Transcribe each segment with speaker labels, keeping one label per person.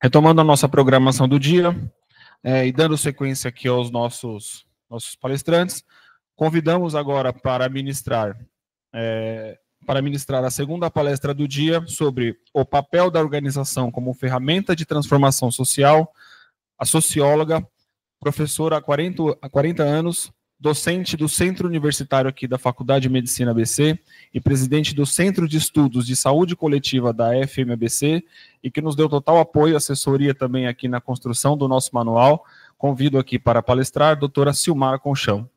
Speaker 1: Retomando a nossa programação do dia, e dando sequência aqui aos nossos palestrantes, convidamos agora para ministrar a segunda palestra do dia sobre o papel da organização como ferramenta de transformação social, a socióloga, professora há 40 anos, docente do Centro Universitário aqui da Faculdade de Medicina ABC e presidente do Centro de Estudos de Saúde Coletiva da FMABC e que nos deu total apoio e assessoria também aqui na construção do nosso manual. Convido aqui para palestrar a doutora Silmara Conchão.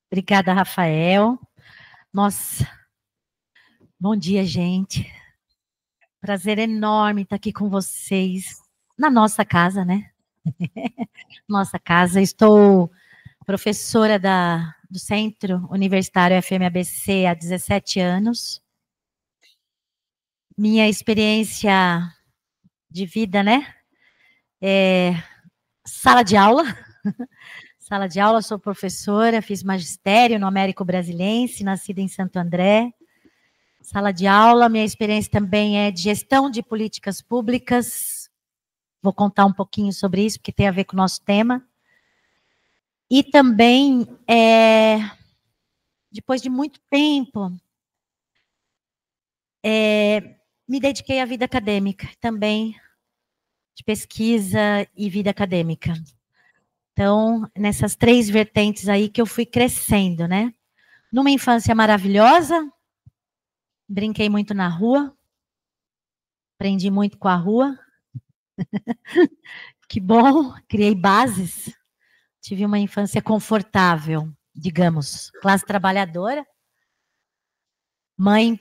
Speaker 2: Obrigada, Rafael. Nossa, bom dia, gente. Prazer enorme estar aqui com vocês, na nossa casa, né? Nossa casa. Estou professora do Centro Universitário FMABC há 17 anos. Minha experiência de vida, né? Sala de aula. Sala de aula, sou professora, fiz magistério no Américo Brasilense, nascida em Santo André. Sala de aula, minha experiência também é de gestão de políticas públicas. Vou contar um pouquinho sobre isso, porque tem a ver com o nosso tema. E também, depois de muito tempo, me dediquei à vida acadêmica, também de pesquisa e vida acadêmica. Então, nessas 3 vertentes aí que eu fui crescendo, né? Numa infância maravilhosa, brinquei muito na rua, aprendi muito com a rua. Que bom, criei bases. Tive uma infância confortável, digamos, classe trabalhadora. Mãe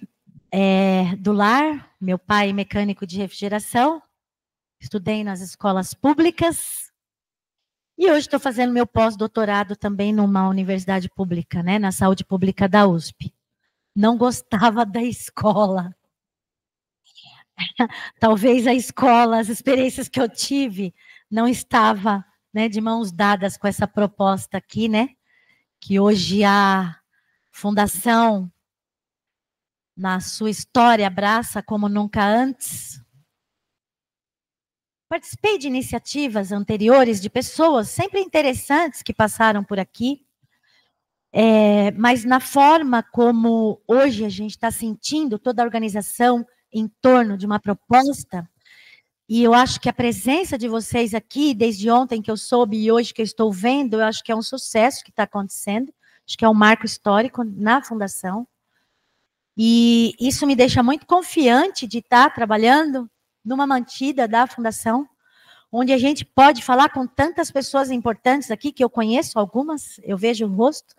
Speaker 2: do lar, meu pai mecânico de refrigeração. Estudei nas escolas públicas. E hoje estou fazendo meu pós-doutorado também numa universidade pública, né, na saúde pública da USP. Não gostava da escola. Talvez a escola, as experiências que eu tive, não estava, né, de mãos dadas com essa proposta aqui, né, que hoje a Fundação, na sua história, abraça como nunca antes. Participei de iniciativas anteriores de pessoas sempre interessantes que passaram por aqui, mas na forma como hoje a gente está sentindo toda a organização em torno de uma proposta, e eu acho que a presença de vocês aqui, desde ontem que eu soube e hoje que eu estou vendo, eu acho que é um sucesso que está acontecendo, acho que é um marco histórico na Fundação, e isso me deixa muito confiante de estar trabalhando numa mantida da Fundação, onde a gente pode falar com tantas pessoas importantes aqui, que eu conheço algumas, eu vejo o rosto,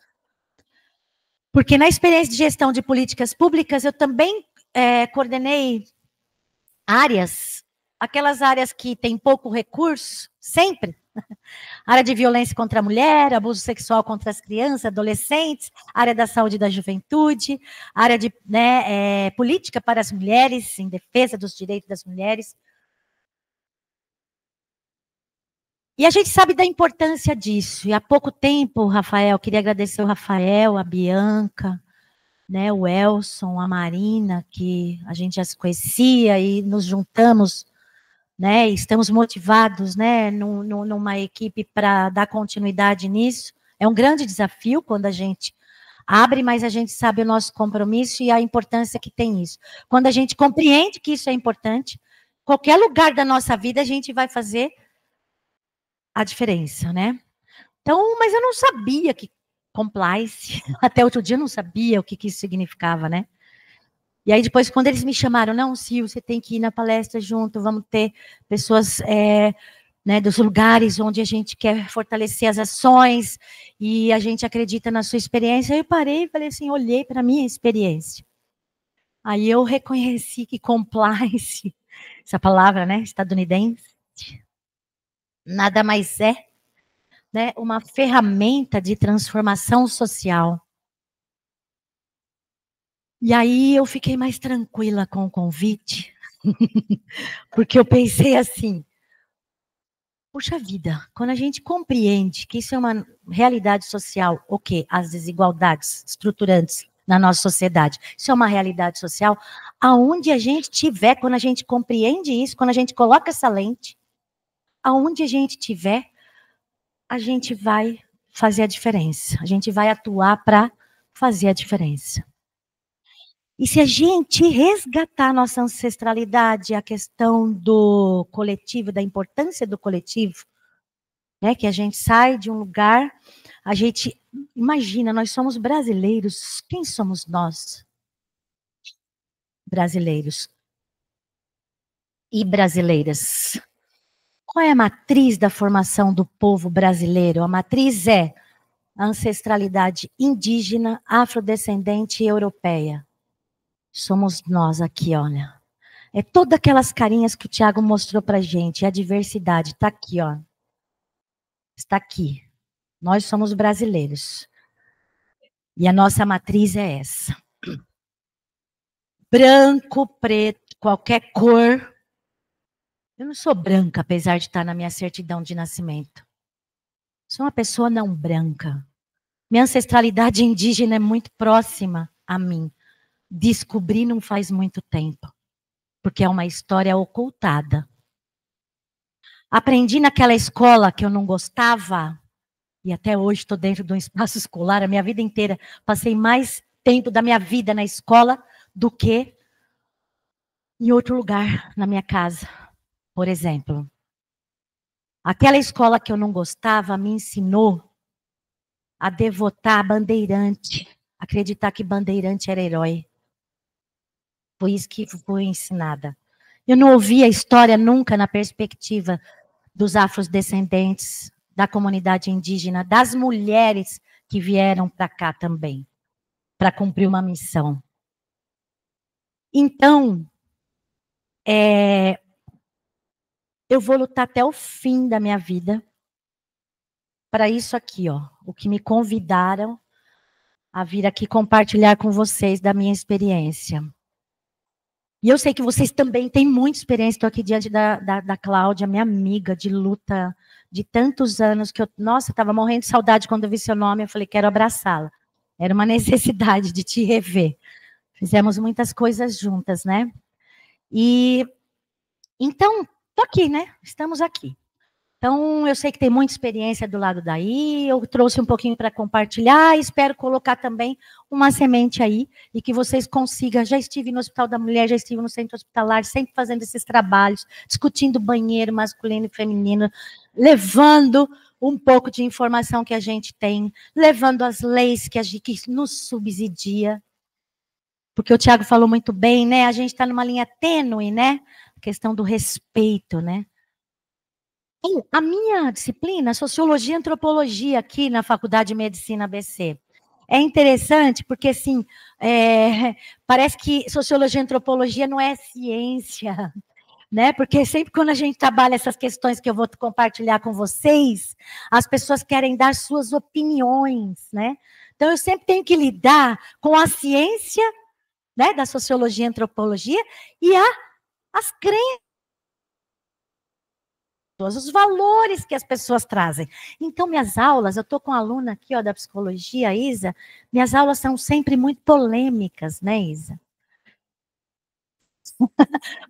Speaker 2: porque na experiência de gestão de políticas públicas, eu também coordenei áreas, aquelas áreas que têm pouco recurso, sempre, área de violência contra a mulher, abuso sexual contra as crianças, adolescentes, área da saúde e da juventude, área de política para as mulheres, em defesa dos direitos das mulheres. E a gente sabe da importância disso. E há pouco tempo, Rafael, queria agradecer o Rafael, a Bianca, né, o Elson, a Marina, que a gente já se conhecia e nos juntamos, né, e estamos motivados, né, numa equipe para dar continuidade nisso. É um grande desafio quando a gente abre, mas a gente sabe o nosso compromisso e a importância que tem isso. Quando a gente compreende que isso é importante, qualquer lugar da nossa vida a gente vai fazer a diferença, né? Então, mas eu não sabia que compliance, até outro dia eu não sabia o que isso significava, né? E aí depois, quando eles me chamaram, não, Sil, você tem que ir na palestra junto, vamos ter pessoas né, dos lugares onde a gente quer fortalecer as ações e a gente acredita na sua experiência. Aí eu parei e falei assim, olhei para a minha experiência. Aí eu reconheci que compliance, essa palavra, né, estadunidense, nada mais é, né, uma ferramenta de transformação social. E aí eu fiquei mais tranquila com o convite, porque eu pensei assim, puxa vida, quando a gente compreende que isso é uma realidade social, o quê? As desigualdades estruturantes na nossa sociedade, isso é uma realidade social, aonde a gente tiver, quando a gente compreende isso, quando a gente coloca essa lente, aonde a gente tiver, a gente vai fazer a diferença, a gente vai atuar para fazer a diferença. E se a gente resgatar nossa ancestralidade, a questão do coletivo, da importância do coletivo, né, que a gente sai de um lugar, a gente imagina, nós somos brasileiros. Quem somos nós? Brasileiros e brasileiras. Qual é a matriz da formação do povo brasileiro? A matriz é a ancestralidade indígena, afrodescendente e europeia. Somos nós aqui, olha. É todas aquelas carinhas que o Tiago mostrou pra gente, a diversidade, está aqui, ó. Está aqui. Nós somos brasileiros. E a nossa matriz é essa. Branco, preto, qualquer cor. Eu não sou branca, apesar de estar na minha certidão de nascimento. Sou uma pessoa não branca. Minha ancestralidade indígena é muito próxima a mim. Descobri não faz muito tempo, porque é uma história ocultada. Aprendi naquela escola que eu não gostava, e até hoje estou dentro de um espaço escolar, a minha vida inteira passei mais tempo da minha vida na escola do que em outro lugar na minha casa, por exemplo. Aquela escola que eu não gostava me ensinou a devotar a bandeirante, acreditar que bandeirante era herói. Foi isso que fui ensinada. Eu não ouvi a história nunca na perspectiva dos afrodescendentes, da comunidade indígena, das mulheres que vieram para cá também, para cumprir uma missão. Então, eu vou lutar até o fim da minha vida para isso aqui, ó, o que me convidaram a vir aqui compartilhar com vocês da minha experiência. E eu sei que vocês também têm muita experiência, estou aqui diante da Cláudia, minha amiga de luta de tantos anos, que eu, nossa, estava morrendo de saudade quando eu vi seu nome, eu falei, quero abraçá-la. Era uma necessidade de te rever. Fizemos muitas coisas juntas, né? E, então, estou aqui, né? Estamos aqui. Então, eu sei que tem muita experiência do lado daí, eu trouxe um pouquinho para compartilhar, espero colocar também uma semente aí, e que vocês consigam, já estive no Hospital da Mulher, já estive no Centro Hospitalar, sempre fazendo esses trabalhos, discutindo banheiro masculino e feminino, levando um pouco de informação que a gente tem, levando as leis que nos subsidia, porque o Tiago falou muito bem, né, a gente está numa linha tênue, né, a questão do respeito, né. A minha disciplina, Sociologia e Antropologia, aqui na Faculdade de Medicina ABC. É interessante porque, assim, parece que Sociologia e Antropologia não é ciência, né? Porque sempre quando a gente trabalha essas questões que eu vou compartilhar com vocês, as pessoas querem dar suas opiniões, né? Então, eu sempre tenho que lidar com a ciência, né, da Sociologia e Antropologia e as crenças, os valores que as pessoas trazem. Então, minhas aulas, eu estou com uma aluna aqui, ó, da psicologia, a Isa, minhas aulas são sempre muito polêmicas, né, Isa?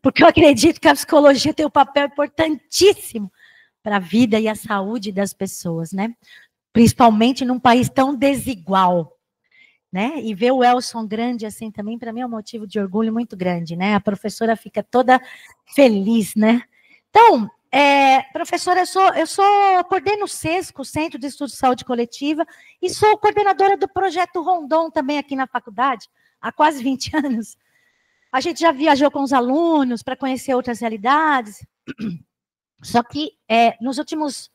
Speaker 2: Porque eu acredito que a psicologia tem um papel importantíssimo para a vida e a saúde das pessoas, né? Principalmente num país tão desigual, né? E ver o Elson grande assim também, para mim, é um motivo de orgulho muito grande, né? A professora fica toda feliz, né? Então, professora, coordeno o CESCO, Centro de Estudos de Saúde Coletiva, e sou coordenadora do projeto Rondon também aqui na faculdade, há quase 20 anos. A gente já viajou com os alunos para conhecer outras realidades, só que nos últimos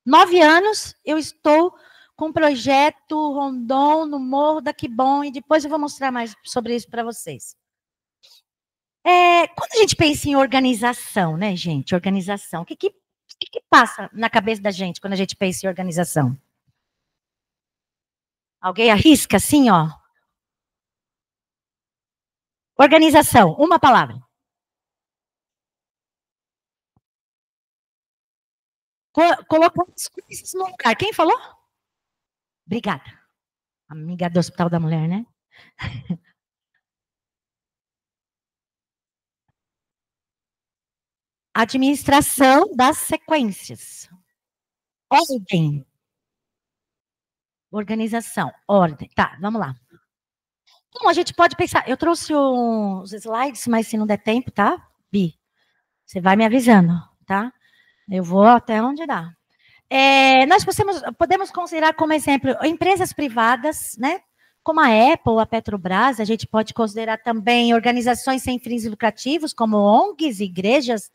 Speaker 2: 9 anos eu estou com o projeto Rondon no Morro da Quibon, e depois eu vou mostrar mais sobre isso para vocês. Quando a gente pensa em organização, né, gente? Organização. O que passa na cabeça da gente quando a gente pensa em organização? Alguém arrisca assim, ó? Organização, uma palavra. Colocar as coisas no lugar. Quem falou? Obrigada. Amiga do Hospital da Mulher, né? Administração das sequências. Ordem. Organização. Ordem. Tá, vamos lá. Então, a gente pode pensar. Eu trouxe os slides, mas se não der tempo, tá? Bi, você vai me avisando, tá? Eu vou até onde dá. Nós podemos considerar como exemplo empresas privadas, né? Como a Apple, a Petrobras, a gente pode considerar também organizações sem fins lucrativos, como ONGs, igrejas,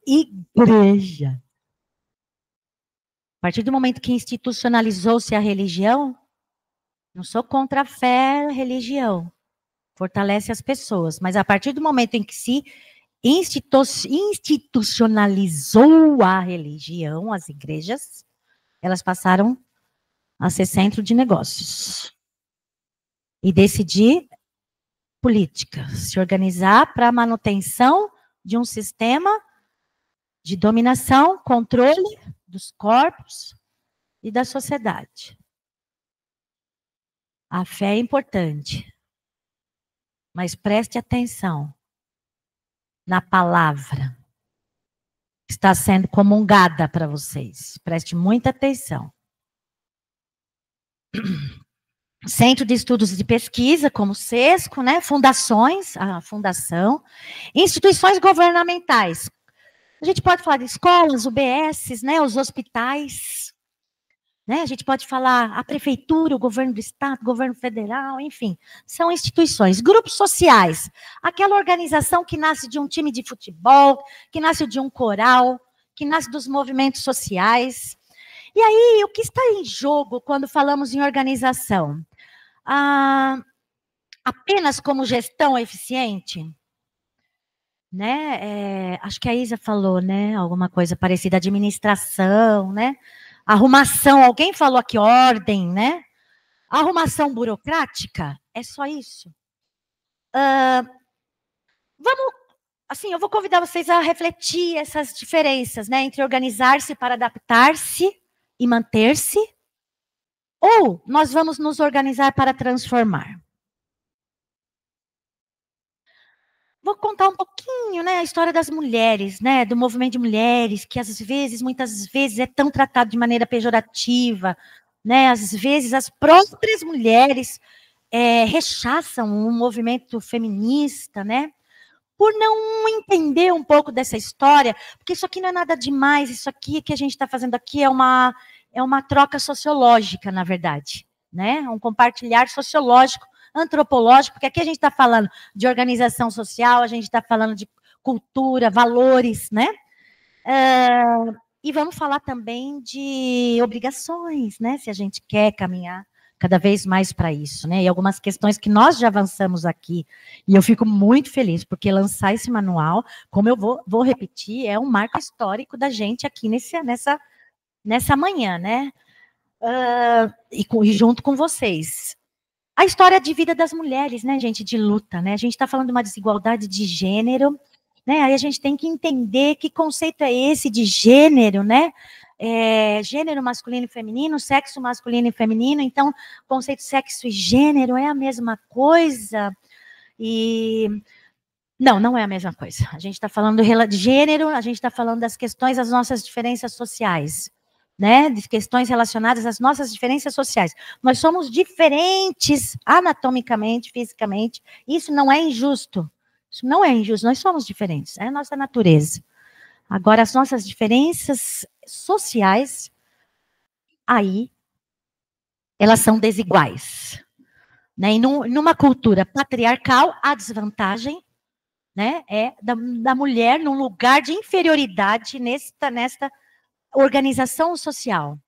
Speaker 2: igreja. A partir do momento que institucionalizou-se a religião, não sou contra a fé, a religião, fortalece as pessoas, mas a partir do momento em que se institucionalizou a religião, as igrejas, elas passaram a ser centro de negócios. E decidir política, se organizar para a manutenção de um sistema de dominação, controle dos corpos e da sociedade. A fé é importante, mas preste atenção na palavra que está sendo comungada para vocês. Preste muita atenção. Centro de Estudos de Pesquisa, como o SESCO, né? Fundações, a fundação, instituições governamentais. A gente pode falar de escolas, UBSs, né? Os hospitais, né? A gente pode falar a prefeitura, o governo do estado, o governo federal, enfim, são instituições. Grupos sociais, aquela organização que nasce de um time de futebol, que nasce de um coral, que nasce dos movimentos sociais. E aí, o que está em jogo quando falamos em organização? Apenas como gestão eficiente? Né? Acho que a Isa falou, né? Alguma coisa parecida, administração, né? Arrumação, alguém falou aqui, ordem, né? Arrumação burocrática, é só isso. Vamos, assim, eu vou convidar vocês a refletir essas diferenças, né? Entre organizar-se para adaptar-se e manter-se, ou nós vamos nos organizar para transformar. Vou contar um pouquinho, né, a história das mulheres, né, do movimento de mulheres, que às vezes, muitas vezes, é tão tratado de maneira pejorativa, né, às vezes as próprias mulheres rechaçam o movimento feminista, né, por não entender um pouco dessa história, porque isso aqui não é nada demais, isso aqui que a gente está fazendo aqui é uma troca sociológica, na verdade, né, um compartilhar sociológico, antropológico, porque aqui a gente está falando de organização social, a gente está falando de cultura, valores, né? E vamos falar também de obrigações, né? Se a gente quer caminhar cada vez mais para isso, né? E algumas questões que nós já avançamos aqui. E eu fico muito feliz, porque lançar esse manual, como eu vou repetir, é um marco histórico da gente aqui nessa manhã, né? E junto com vocês. A história de vida das mulheres, né, gente, de luta, né? A gente está falando de uma desigualdade de gênero, né? Aí a gente tem que entender que conceito é esse de gênero, né? Gênero masculino e feminino, sexo masculino e feminino, então, conceito sexo e gênero é a mesma coisa? Não é a mesma coisa. A gente está falando de gênero, a gente está falando das questões, das nossas diferenças sociais, né, de questões relacionadas às nossas diferenças sociais. Nós somos diferentes anatomicamente, fisicamente. Isso não é injusto. Isso não é injusto. Nós somos diferentes. É a nossa natureza. Agora, as nossas diferenças sociais, aí, elas são desiguais. Né? E numa cultura patriarcal, a desvantagem, né, é da mulher num lugar de inferioridade nesta organização social,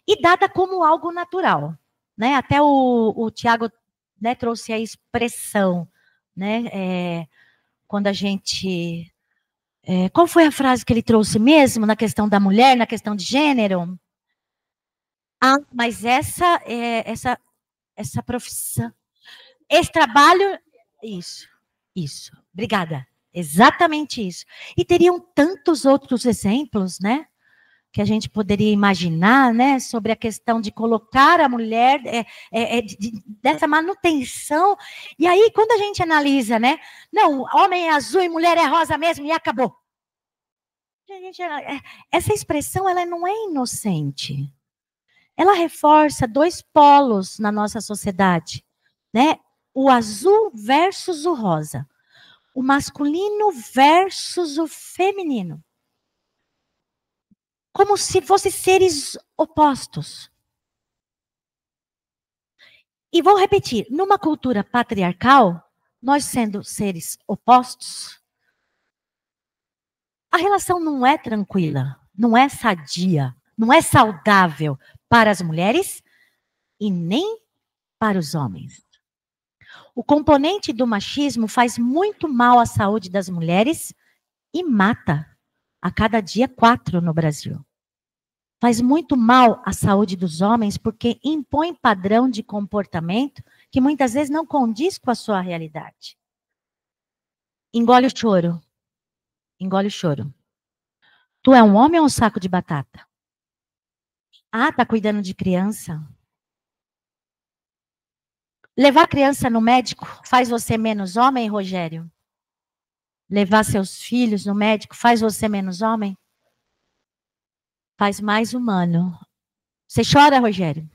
Speaker 2: e dada como algo natural, né? Até o Tiago, né, trouxe a expressão, né? Quando a gente, qual foi a frase que ele trouxe mesmo na questão da mulher, na questão de gênero? Mas essa profissão, esse trabalho, isso, obrigada. Exatamente isso. E teriam tantos outros exemplos, né? Que a gente poderia imaginar, né, sobre a questão de colocar a mulher dessa manutenção. E aí, quando a gente analisa, né, não, homem é azul e mulher é rosa mesmo, e acabou. Gente, essa expressão, ela não é inocente. Ela reforça dois polos na nossa sociedade, né? O azul versus o rosa. O masculino versus o feminino. Como se fossem seres opostos. E vou repetir, numa cultura patriarcal, nós sendo seres opostos, a relação não é tranquila, não é sadia, não é saudável para as mulheres e nem para os homens. O componente do machismo faz muito mal à saúde das mulheres e mata a cada dia 4 no Brasil. Faz muito mal à saúde dos homens porque impõe padrão de comportamento que muitas vezes não condiz com a sua realidade. Engole o choro. Engole o choro. Tu é um homem ou um saco de batata? Ah, tá cuidando de criança? Levar criança no médico faz você menos homem, Rogério? Levar seus filhos no médico faz você menos homem? Faz mais humano. Você chora, Rogério?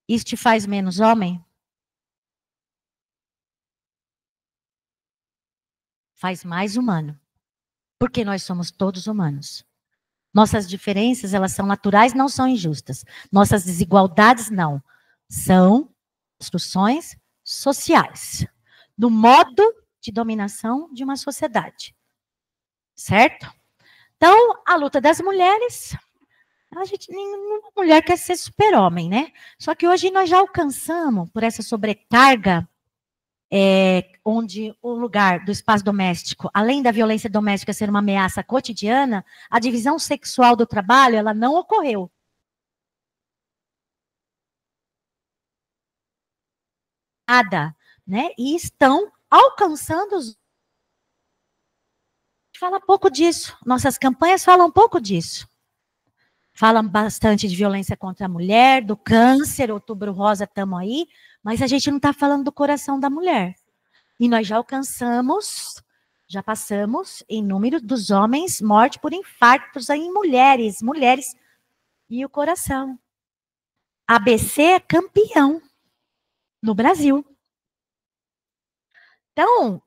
Speaker 2: Isso te faz menos homem? Faz mais humano. Porque nós somos todos humanos. Nossas diferenças, elas são naturais, não são injustas. Nossas desigualdades, não. São construções sociais. Do modo de dominação de uma sociedade. Certo? Então, a luta das mulheres, nenhuma mulher quer ser super-homem, né? Só que hoje nós já alcançamos, por essa sobrecarga, onde o lugar do espaço doméstico, além da violência doméstica ser uma ameaça cotidiana, a divisão sexual do trabalho, ela não ocorreu. Nada, né? E estão alcançando os... Fala pouco disso. Nossas campanhas falam pouco disso. Falam bastante de violência contra a mulher, do câncer, Outubro Rosa, estamos aí, mas a gente não está falando do coração da mulher. E nós já alcançamos, já passamos em número dos homens mortos por infartos em mulheres e o coração. ABC é campeão no Brasil. Então,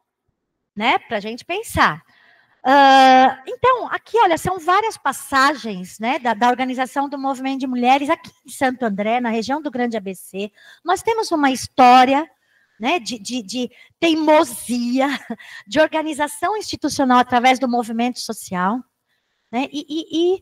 Speaker 2: né, para a gente pensar. Então, aqui, olha, são várias passagens, né, da organização do movimento de mulheres aqui em Santo André, na região do Grande ABC. Nós temos uma história, né, de teimosia, de organização institucional através do movimento social, né, e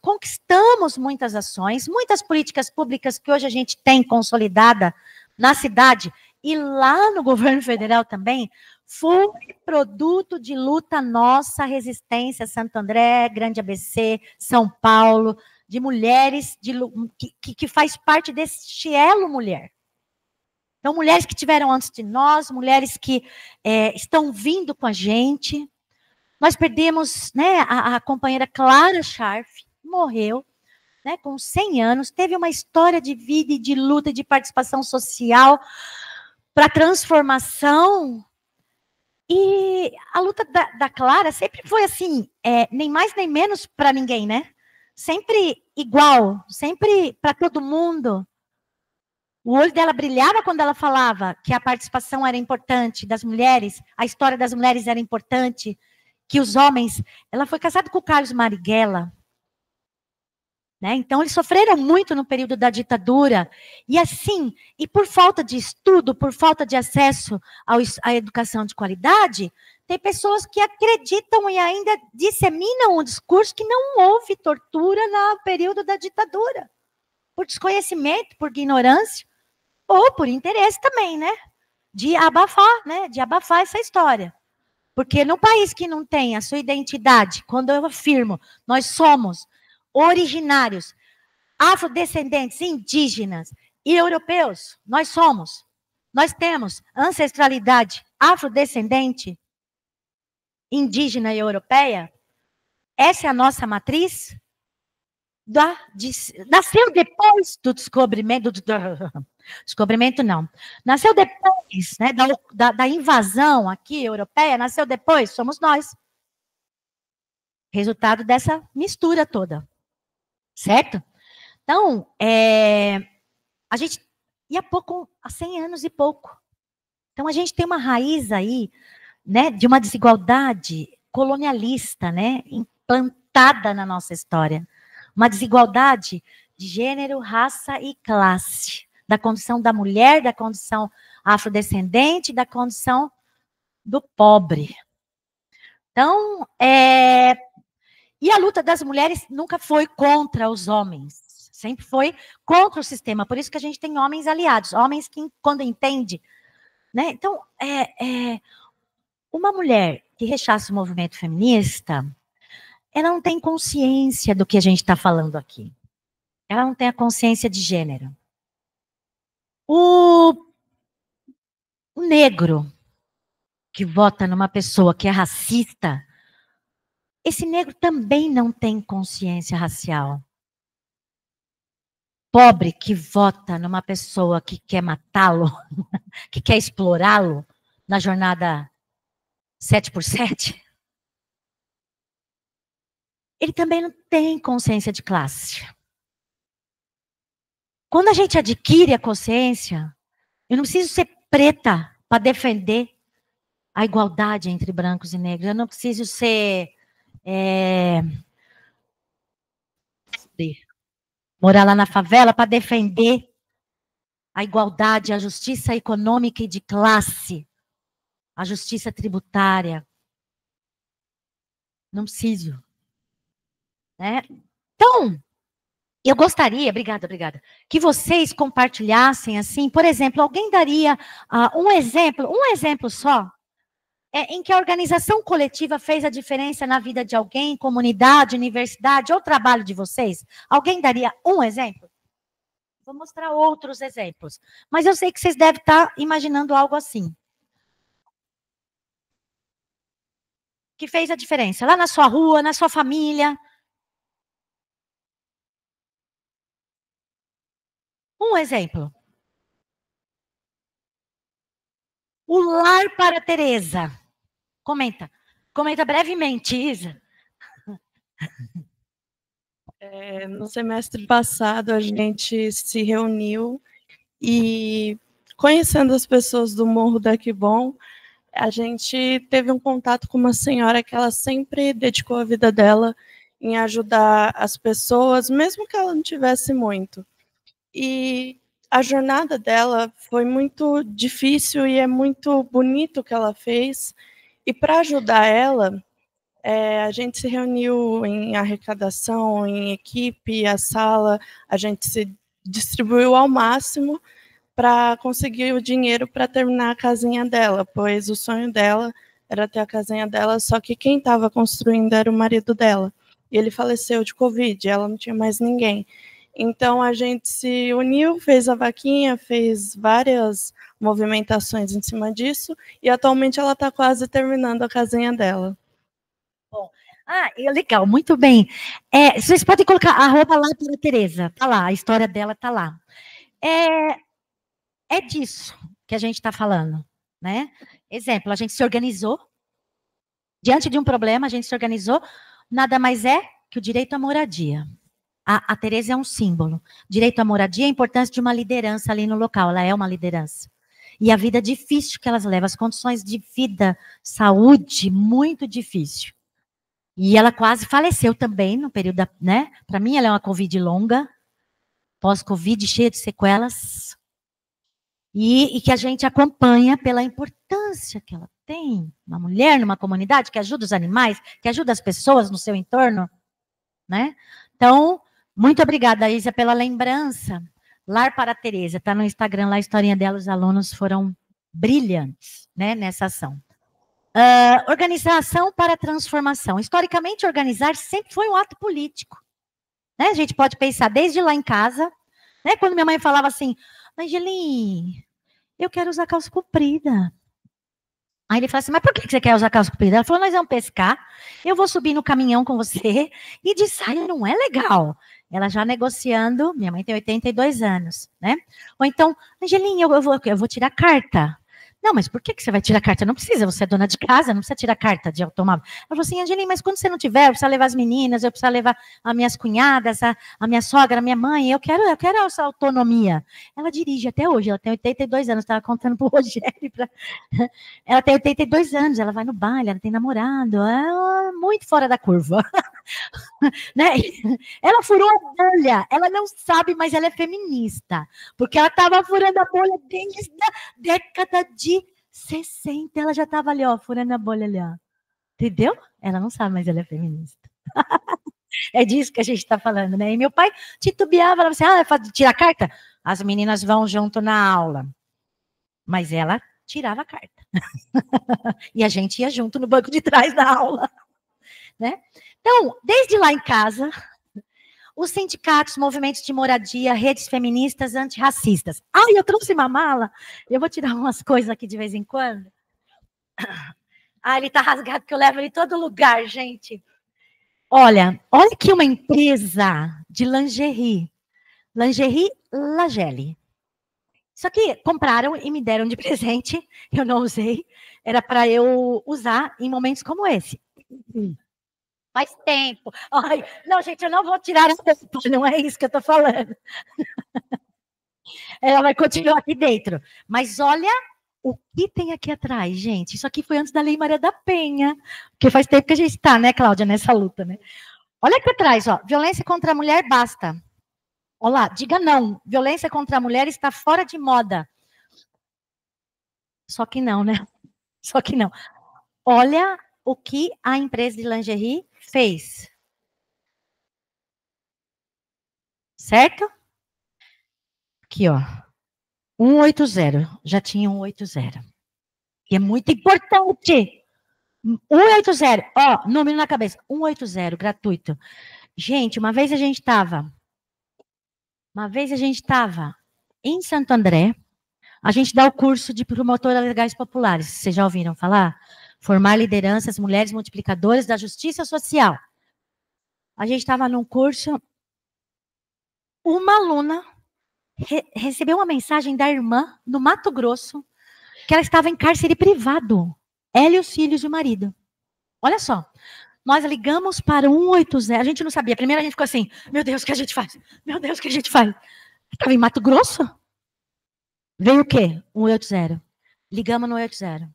Speaker 2: conquistamos muitas ações, muitas políticas públicas que hoje a gente tem consolidada na cidade e lá no governo federal também, foi produto de luta nossa, resistência, Santo André, Grande ABC, São Paulo, de mulheres que faz parte deste elo mulher. Então, mulheres que tiveram antes de nós, mulheres que estão vindo com a gente. Nós perdemos, né, a companheira Clara Scharf, morreu, né, com 100 anos, teve uma história de vida e de luta e de participação social para transformação. E a luta da Clara sempre foi assim, nem mais nem menos para ninguém, né? Sempre igual, sempre para todo mundo. O olho dela brilhava quando ela falava que a participação era importante das mulheres, a história das mulheres era importante, que os homens... Ela foi casada com o Carlos Marighella, né? Então, eles sofreram muito no período da ditadura. E por falta de estudo, por falta de acesso à educação de qualidade, tem pessoas que acreditam e ainda disseminam um discurso que não houve tortura no período da ditadura. Por desconhecimento, por ignorância, ou por interesse também, né? De abafar, né? De abafar essa história. Porque no país que não tem a sua identidade, quando eu afirmo, nós somos originários, afrodescendentes, indígenas e europeus, nós temos ancestralidade afrodescendente, indígena e europeia, essa é a nossa matriz? Nasceu depois do descobrimento, descobrimento não, nasceu depois, né, da invasão aqui europeia, nasceu depois, somos nós. Resultado dessa mistura toda, certo? Então, a gente, e há 100 anos e pouco. Então, a gente tem uma raiz aí, né, de uma desigualdade colonialista, né, implantada na nossa história. Uma desigualdade de gênero, raça e classe. Da condição da mulher, da condição afrodescendente, da condição do pobre. Então, e a luta das mulheres nunca foi contra os homens. Sempre foi contra o sistema. Por isso que a gente tem homens aliados. Homens que, quando entende, né? Então, uma mulher que rechaça o movimento feminista, ela não tem consciência do que a gente está falando aqui. Ela não tem a consciência de gênero. O negro que vota numa pessoa que é racista, esse negro também não tem consciência racial. Pobre que vota numa pessoa que quer matá-lo, que quer explorá-lo na jornada 7x7, ele também não tem consciência de classe. Quando a gente adquire a consciência, eu não preciso ser preta para defender a igualdade entre brancos e negros. Eu não preciso ser morar lá na favela para defender a igualdade, a justiça econômica e de classe, a justiça tributária. Não preciso. Né? Então, eu gostaria, obrigada, que vocês compartilhassem assim, por exemplo, alguém daria um exemplo só, em que a organização coletiva fez a diferença na vida de alguém, comunidade, universidade ou trabalho de vocês? Alguém daria um exemplo? Vou mostrar outros exemplos. Mas eu sei que vocês devem estar imaginando algo assim. Que fez a diferença lá na sua rua, na sua família. Um exemplo. O Lar para Teresa. Comenta brevemente, Isa.
Speaker 3: No semestre passado, a gente se reuniu e, conhecendo as pessoas do Morro da Quibon, a gente teve um contato com uma senhora que ela sempre dedicou a vida dela em ajudar as pessoas, mesmo que ela não tivesse muito. E a jornada dela foi muito difícil e é muito bonito o que ela fez. E para ajudar ela, a gente se reuniu em arrecadação, em equipe, a sala, a gente se distribuiu ao máximo para conseguir o dinheiro para terminar a casinha dela, pois o sonho dela era ter a casinha dela, só que quem estava construindo era o marido dela. E ele faleceu de Covid, ela não tinha mais ninguém. Então, a gente se uniu, fez a vaquinha, fez várias movimentações em cima disso, e atualmente ela está quase terminando a casinha dela.
Speaker 2: Bom, legal, muito bem. Vocês podem colocar a roupa lá para a Teresa, está lá, a história dela está lá. É disso que a gente está falando, né? Exemplo, a gente se organizou, diante de um problema, a gente se organizou, nada mais é que o direito à moradia. A Teresa é um símbolo. Direito à moradia, a importância de uma liderança ali no local, ela é uma liderança. E a vida difícil que elas levam, as condições de vida, saúde, muito difícil. E ela quase faleceu também no período né? Para mim, ela é uma Covid longa, pós-Covid, cheia de sequelas. E que a gente acompanha pela importância que ela tem. Uma mulher numa comunidade que ajuda os animais, que ajuda as pessoas no seu entorno. Né? Então, muito obrigada, Isa, pela lembrança. Lar para a Teresa, está no Instagram lá, a historinha dela, os alunos foram brilhantes, né, nessa ação. Organização para a transformação. Historicamente, organizar sempre foi um ato político. Né? A gente pode pensar desde lá em casa, né? Quando minha mãe falava assim, Angelim, eu quero usar calça comprida. Aí ele falou assim, mas por que você quer usar calça comprida? Ela falou, nós vamos pescar, eu vou subir no caminhão com você, e de saia não é legal. Ela já negociando, minha mãe tem 82 anos, né? Ou então, Angelinha, eu vou tirar carta. Não, mas por que você vai tirar carta? Não precisa, você é dona de casa, não precisa tirar carta de automóvel. Ela falou assim, Angelinha, mas quando você não tiver, eu preciso levar as meninas, eu preciso levar as minhas cunhadas, a minha sogra, a minha mãe, eu quero essa autonomia. Ela dirige até hoje, ela tem 82 anos, estava contando para o Rogério. Ela tem 82 anos, ela vai no baile, ela tem namorado, ela é muito fora da curva. Né? Ela furou a bolha, ela não sabe, mas ela é feminista, porque ela estava furando a bolha desde a década de 60, ela já estava ali, ó, furando a bolha ali, ó. Entendeu? Ela não sabe, mas ela é feminista. É disso que a gente está falando, né? E meu pai titubeava, falava assim, tira a carta? As meninas vão junto na aula. Mas ela tirava a carta. E a gente ia junto no banco de trás da aula. Né? Então, desde lá em casa, os sindicatos, movimentos de moradia, redes feministas, antirracistas. Eu trouxe uma mala, eu vou tirar umas coisas aqui de vez em quando. Ele tá rasgado, porque eu levo ele em todo lugar, gente. Olha aqui uma empresa de lingerie. Lingerie Lagelle. Isso aqui compraram e me deram de presente, eu não usei, era para eu usar em momentos como esse. Faz tempo. Não, gente, eu não vou tirar a roupa, não é isso que eu estou falando. Ela vai continuar aqui dentro. Mas olha o que tem aqui atrás, gente. Isso aqui foi antes da Lei Maria da Penha, porque faz tempo que a gente está, né, Cláudia, nessa luta, né? Olha aqui atrás, ó. Violência contra a mulher, basta. Olha lá, diga não. Violência contra a mulher está fora de moda. Só que não, né? Só que não. Olha o que a empresa de lingerie fez. Certo? Aqui, ó. 180. Já tinha 180. E é muito importante. 180. Ó, número na cabeça. 180, gratuito. Gente, uma vez a gente estava em Santo André. A gente dá o curso de promotoras legais populares. Vocês já ouviram falar? Formar lideranças, mulheres multiplicadoras da justiça social. A gente estava num curso, uma aluna recebeu uma mensagem da irmã no Mato Grosso que ela estava em cárcere privado. Ela e os filhos e o marido. Olha só. Nós ligamos para 180. A gente não sabia. Primeiro a gente ficou assim, meu Deus, o que a gente faz? Meu Deus, o que a gente faz? Estava em Mato Grosso? Veio o quê? 180. Ligamos no 180.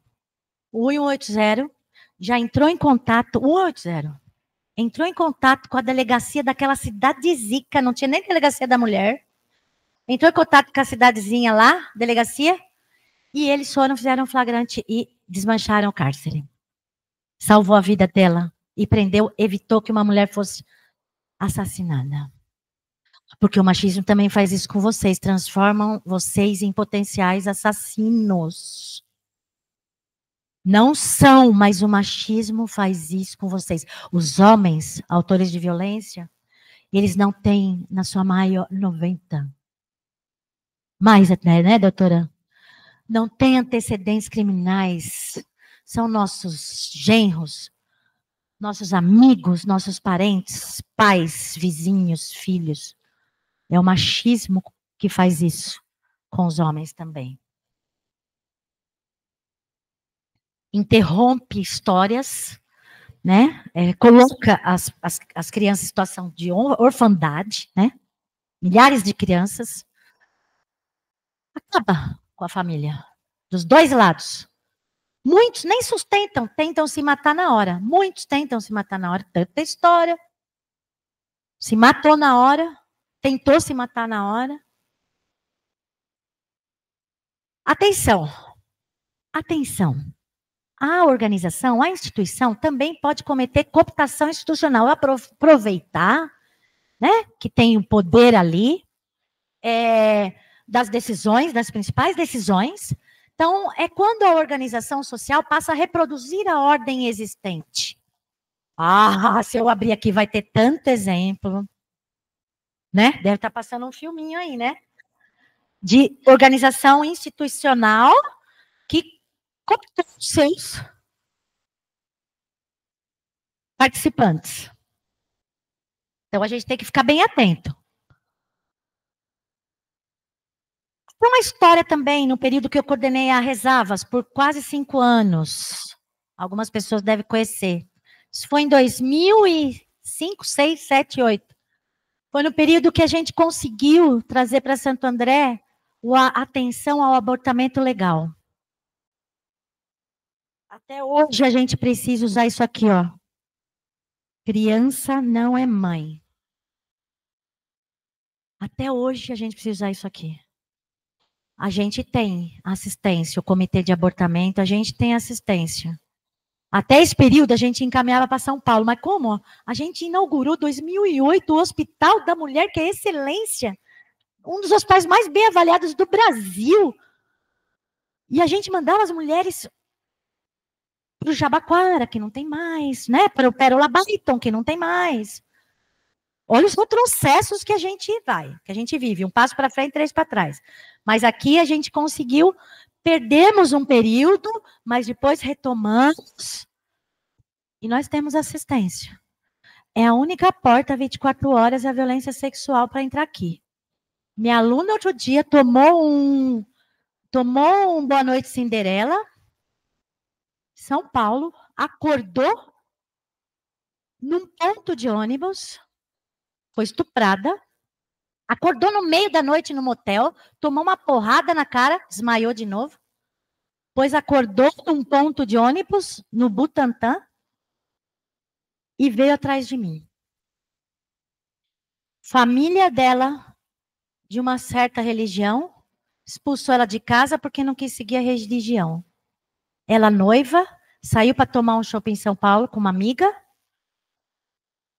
Speaker 2: O 180 já entrou em contato, 180. Entrou em contato com a delegacia daquela cidade zica, não tinha nem delegacia da mulher. Entrou em contato com a cidadezinha lá, delegacia, e eles foram, fizeram um flagrante e desmancharam o cárcere. Salvou a vida dela e prendeu, evitou que uma mulher fosse assassinada. Porque o machismo também faz isso com vocês, transformam vocês em potenciais assassinos. Não são, mas o machismo faz isso com vocês. Os homens, autores de violência, eles não têm, na sua maior, 90. Mais até, né, doutora? Não têm antecedentes criminais. São nossos genros, nossos amigos, nossos parentes, pais, vizinhos, filhos. É o machismo que faz isso com os homens também. Interrompe histórias, né? Coloca as crianças em situação de orfandade, né? Milhares de crianças. Acaba com a família, dos dois lados. Muitos nem sustentam, tentam se matar na hora. Muitos tentam se matar na hora. Tanta história. Se matou na hora, tentou se matar na hora. Atenção. Atenção. A organização, a instituição também pode cometer cooptação institucional, aproveitar, né, que tem o poder ali, das decisões, das principais decisões. Então, é quando a organização social passa a reproduzir a ordem existente. Se eu abrir aqui vai ter tanto exemplo, né? Deve estar passando um filminho aí, né? De organização institucional que como estão os seus participantes? Então, a gente tem que ficar bem atento. Tem uma história também, no período que eu coordenei a Rezavas, por quase 5 anos. Algumas pessoas devem conhecer. Isso foi em 2005, 6, 7, 8. Foi no período que a gente conseguiu trazer para Santo André a atenção ao abortamento legal. Até hoje a gente precisa usar isso aqui, ó. Criança não é mãe. Até hoje a gente precisa usar isso aqui. A gente tem assistência, o comitê de abortamento, a gente tem assistência. Até esse período a gente encaminhava para São Paulo, mas como? A gente inaugurou em 2008 o Hospital da Mulher, que é excelência, um dos hospitais mais bem avaliados do Brasil. E a gente mandava as mulheres para o Jabaquara, que não tem mais, né? Para o Pérola Baiton, que não tem mais. Olha os retrocessos que a gente vive, um passo para frente, 3 para trás. Mas aqui a gente conseguiu, perdemos um período, mas depois retomamos, e nós temos assistência. É a única porta 24 horas a violência sexual para entrar aqui. Minha aluna outro dia tomou um Boa Noite Cinderela, São Paulo, acordou num ponto de ônibus, foi estuprada, acordou no meio da noite no motel, tomou uma porrada na cara, desmaiou de novo, depois acordou num ponto de ônibus, no Butantã, e veio atrás de mim. Família dela, de uma certa religião, expulsou ela de casa porque não quis seguir a religião. Ela noiva, saiu para tomar um chopp em São Paulo com uma amiga,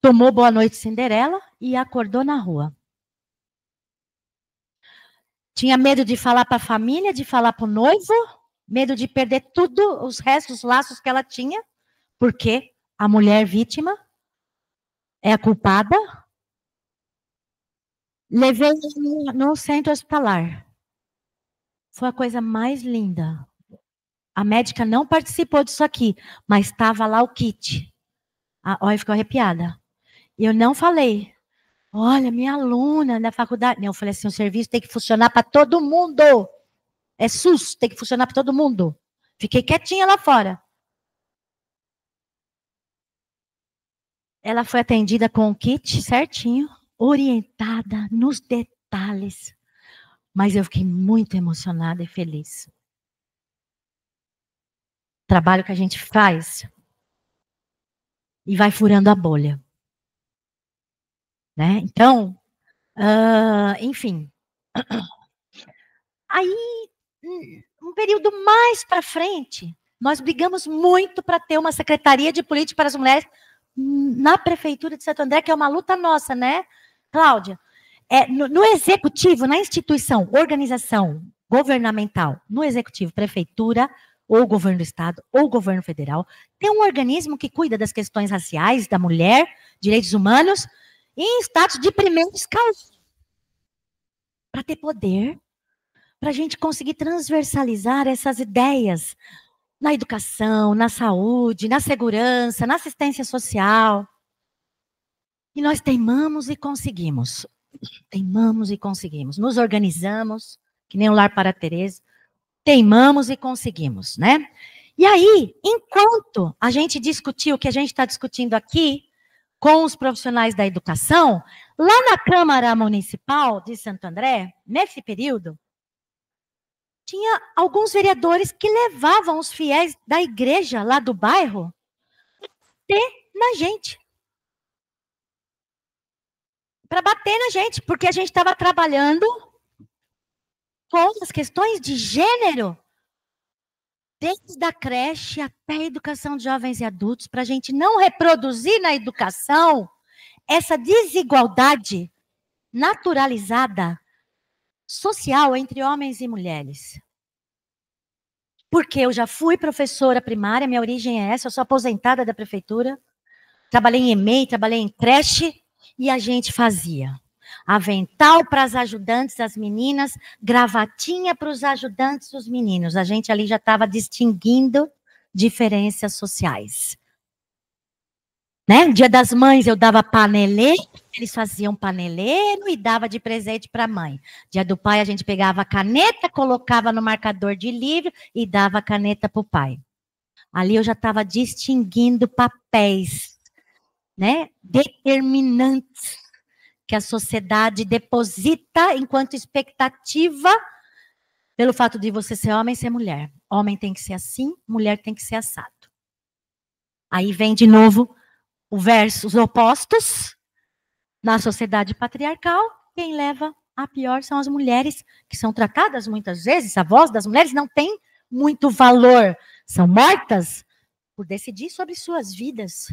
Speaker 2: tomou Boa Noite Cinderela e acordou na rua. Tinha medo de falar para a família, de falar para o noivo, medo de perder tudo, os restos, os laços que ela tinha, porque a mulher vítima é a culpada. Levei no centro hospitalar. Foi a coisa mais linda. A médica não participou disso aqui, mas estava lá o kit. Olha, ficou arrepiada. E eu não falei, olha, minha aluna da faculdade. Não, eu falei assim, o serviço tem que funcionar para todo mundo. É SUS, tem que funcionar para todo mundo. Fiquei quietinha lá fora. Ela foi atendida com o kit certinho, orientada nos detalhes. Mas eu fiquei muito emocionada e feliz. O trabalho que a gente faz e vai furando a bolha. Né? Então, enfim. Aí, um período mais para frente, nós brigamos muito para ter uma Secretaria de Política para as Mulheres na Prefeitura de Santo André, que é uma luta nossa, né, Cláudia? No Executivo, na instituição, organização governamental, no Executivo, Prefeitura, ou Governo do Estado, ou Governo Federal, tem um organismo que cuida das questões raciais, da mulher, direitos humanos, em status de primeiro escalão. Para ter poder, para a gente conseguir transversalizar essas ideias na educação, na saúde, na segurança, na assistência social. E nós teimamos e conseguimos. Teimamos e conseguimos. Nos organizamos, que nem o Lar para a Tereza. Teimamos e conseguimos, né? E aí, enquanto a gente discutiu o que a gente está discutindo aqui, com os profissionais da educação, lá na Câmara Municipal de Santo André, nesse período, tinha alguns vereadores que levavam os fiéis da igreja lá do bairro na gente. Para bater na gente, porque a gente estava trabalhando com as questões de gênero, desde a creche até a educação de jovens e adultos, para a gente não reproduzir na educação essa desigualdade naturalizada social entre homens e mulheres. Porque eu já fui professora primária, minha origem é essa, eu sou aposentada da prefeitura, trabalhei em EMEI, trabalhei em creche, e a gente fazia. Avental para as ajudantes, as meninas, gravatinha para os ajudantes, os meninos. A gente ali já estava distinguindo diferenças sociais. Né? Dia das Mães eu dava panelê, eles faziam paneleiro e dava de presente para a mãe. Dia do pai a gente pegava a caneta, colocava no marcador de livro e dava a caneta para o pai. Ali eu já estava distinguindo papéis, né, determinantes que a sociedade deposita enquanto expectativa pelo fato de você ser homem e ser mulher. Homem tem que ser assim, mulher tem que ser assado. Aí vem de novo os opostos na sociedade patriarcal. Quem leva a pior são as mulheres, que são tratadas muitas vezes, a voz das mulheres não tem muito valor. São mortas por decidir sobre suas vidas.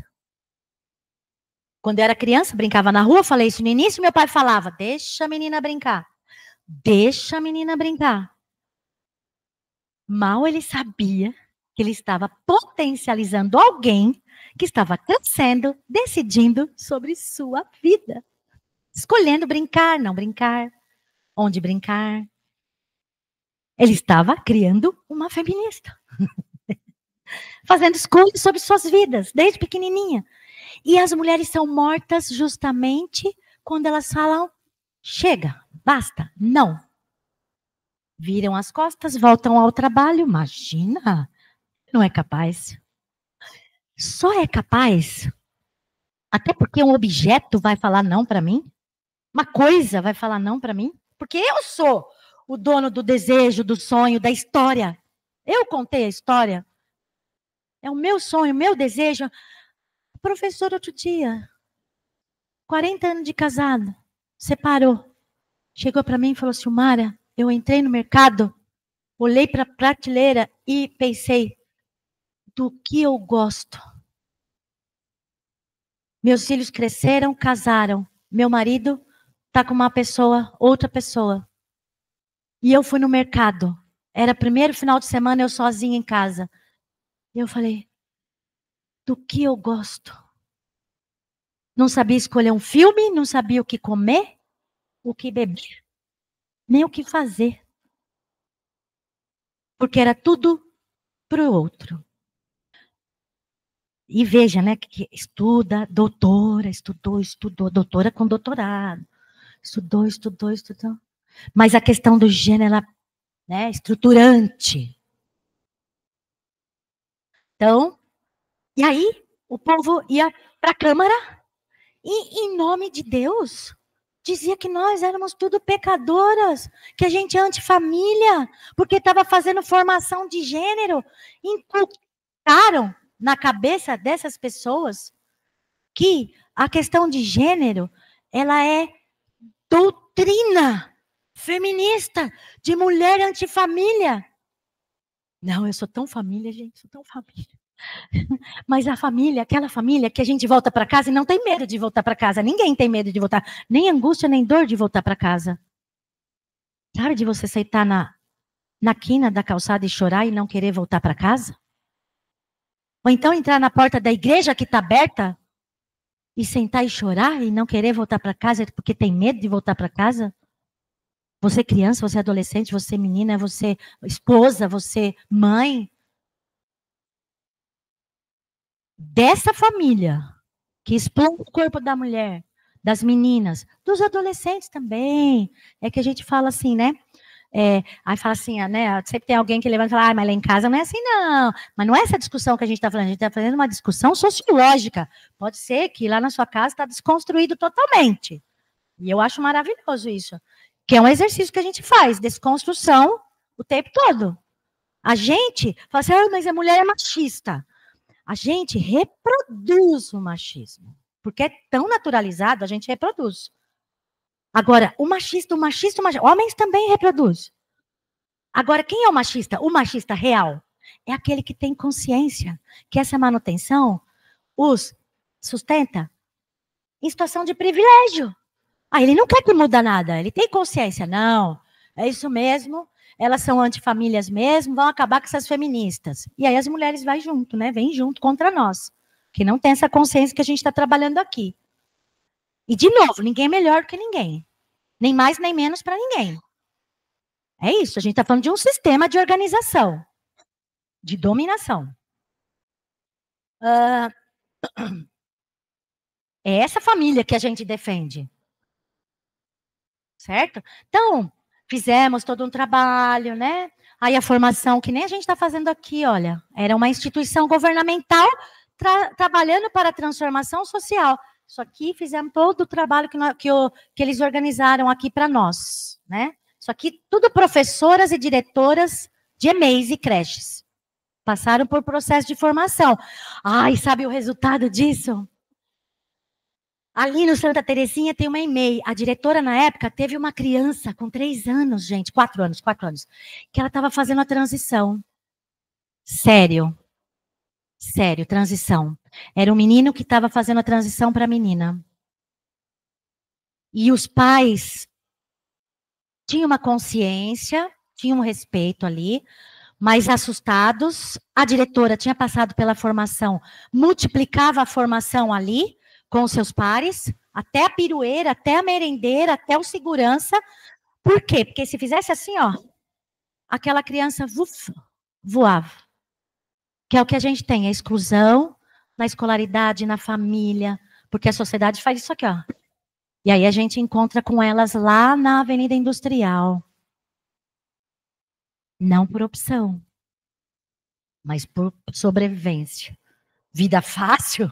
Speaker 2: Quando eu era criança, brincava na rua, falei isso no início, meu pai falava, deixa a menina brincar. Deixa a menina brincar. Mal ele sabia que ele estava potencializando alguém que estava crescendo, decidindo sobre sua vida. Escolhendo brincar, não brincar, onde brincar. Ele estava criando uma feminista. Fazendo escolhas sobre suas vidas, desde pequenininha. E as mulheres são mortas justamente quando elas falam, chega, basta, não. Viram as costas, voltam ao trabalho, imagina, não é capaz. Só é capaz, até porque um objeto vai falar não para mim, uma coisa vai falar não para mim, porque eu sou o dono do desejo, do sonho, da história. Eu contei a história. É o meu sonho, o meu desejo. O professor outro dia, 40 anos de casado, separou. Chegou para mim e falou, Silmara, eu entrei no mercado, olhei para a prateleira e pensei, do que eu gosto? Meus filhos cresceram, casaram. Meu marido está com uma pessoa, outra pessoa. E eu fui no mercado. Era primeiro final de semana, eu sozinha em casa. E eu falei, do que eu gosto? Não sabia escolher um filme, não sabia o que comer, o que beber, nem o que fazer. Porque era tudo para o outro. E veja, né, que estuda, doutora, estudou, doutora com doutorado. Estudou. Mas a questão do gênero, né, estruturante. Então, e aí o povo ia para a Câmara e, em nome de Deus, dizia que nós éramos tudo pecadoras, que a gente é antifamília, porque estava fazendo formação de gênero. Inculcaram na cabeça dessas pessoas que a questão de gênero, ela é doutrina feminista de mulher antifamília. Não, eu sou tão família, gente, sou tão família. Mas a família, aquela família que a gente volta para casa e não tem medo de voltar para casa. Ninguém tem medo de voltar, nem angústia, nem dor de voltar para casa. Sabe de você sentar na quina da calçada e chorar e não querer voltar para casa? Ou então entrar na porta da igreja que está aberta e sentar e chorar e não querer voltar para casa porque tem medo de voltar para casa? Você criança, você adolescente, você menina, você esposa, você mãe. Dessa família que explode o corpo da mulher, das meninas, dos adolescentes também. É que a gente fala assim, né? Aí fala assim, né? Sempre tem alguém que levanta e fala, mas lá em casa não é assim, não. Mas não é essa discussão que a gente está falando, a gente está fazendo uma discussão sociológica. Pode ser que lá na sua casa está desconstruído totalmente. E eu acho maravilhoso isso. Que é um exercício que a gente faz, desconstrução o tempo todo. A gente fala assim, mas a mulher é machista. A gente reproduz o machismo. Porque é tão naturalizado, a gente reproduz. Agora, o machista, homens também reproduzem. Agora, quem é o machista? O machista real é aquele que tem consciência que essa manutenção os sustenta em situação de privilégio. Ele não quer que muda nada, ele tem consciência. Não, é isso mesmo, elas são antifamílias mesmo, vão acabar com essas feministas. E aí as mulheres vão junto, né? Vêm junto contra nós, que não tem essa consciência que a gente está trabalhando aqui. E, de novo, ninguém é melhor do que ninguém. Nem mais, nem menos para ninguém. É isso, a gente está falando de um sistema de organização, de dominação. É essa família que a gente defende. Certo? Então, fizemos todo um trabalho, né? Aí a formação, que nem a gente está fazendo aqui, olha, era uma instituição governamental trabalhando para a transformação social. Isso aqui fizemos todo o trabalho que eles organizaram aqui para nós, né? Isso aqui tudo professoras e diretoras de EMEIs e creches. Passaram por processo de formação. Ai, sabe o resultado disso? Ali no Santa Terezinha tem uma EMEI. A diretora, na época, teve uma criança com 3 anos, gente, 4 anos, que ela estava fazendo a transição. Sério, transição. Era um menino que estava fazendo a transição para a menina. E os pais tinham uma consciência, tinham um respeito ali, mas assustados. A diretora tinha passado pela formação, multiplicava a formação ali, com seus pares, até a pirueira, até a merendeira, até o segurança. Por quê? Porque se fizesse assim, ó, aquela criança voava. Que é o que a gente tem, a exclusão na escolaridade, na família, porque a sociedade faz isso aqui, ó. E aí a gente encontra com elas lá na Avenida Industrial. Não por opção, mas por sobrevivência. Vida fácil?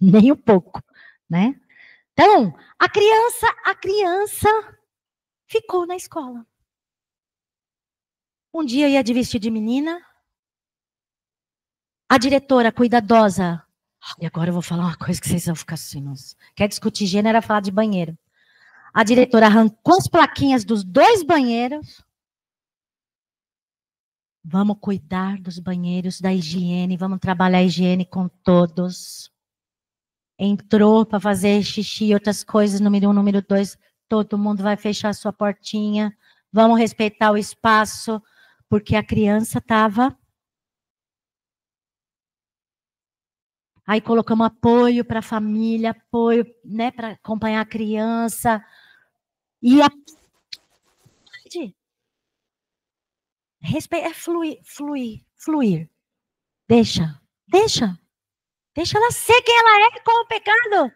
Speaker 2: Nem um pouco, né? Então, a criança ficou na escola. Um dia ia de vestido de menina. A diretora cuidadosa. E agora eu vou falar uma coisa que vocês vão ficar assim, nossa. Quer discutir gênero, era falar de banheiro. A diretora arrancou as plaquinhas dos 2 banheiros. Vamos cuidar dos banheiros, da higiene, vamos trabalhar a higiene com todos. Entrou para fazer xixi e outras coisas, número 1, número 2, todo mundo vai fechar a sua portinha, vamos respeitar o espaço, porque a criança estava... Aí colocamos apoio para a família, apoio, né, para acompanhar a criança. E a... É fluir. Deixa ela ser quem ela é com o pecado. O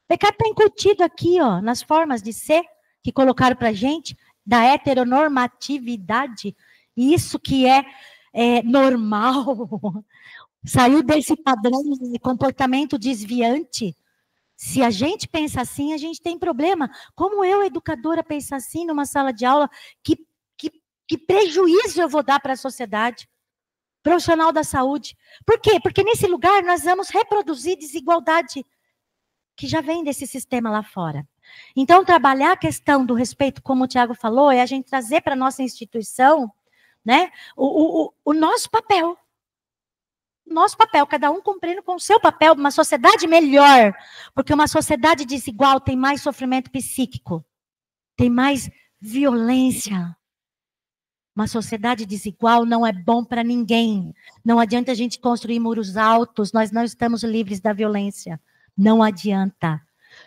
Speaker 2: pecado está incutido aqui, ó, nas formas de ser que colocaram para a gente, da heteronormatividade, isso que é normal, saiu desse padrão de comportamento desviante. Se a gente pensa assim, a gente tem problema. Como eu, educadora, penso assim numa sala de aula, que prejuízo eu vou dar para a sociedade? Profissional da saúde. Por quê? Porque nesse lugar nós vamos reproduzir desigualdade que já vem desse sistema lá fora. Então, trabalhar a questão do respeito, como o Tiago falou, é a gente trazer para a nossa instituição, né, o nosso papel. Nosso papel, cada um cumprindo com o seu papel, uma sociedade melhor, porque uma sociedade desigual tem mais sofrimento psíquico, tem mais violência. Uma sociedade desigual não é bom para ninguém. Não adianta a gente construir muros altos, nós não estamos livres da violência. Não adianta.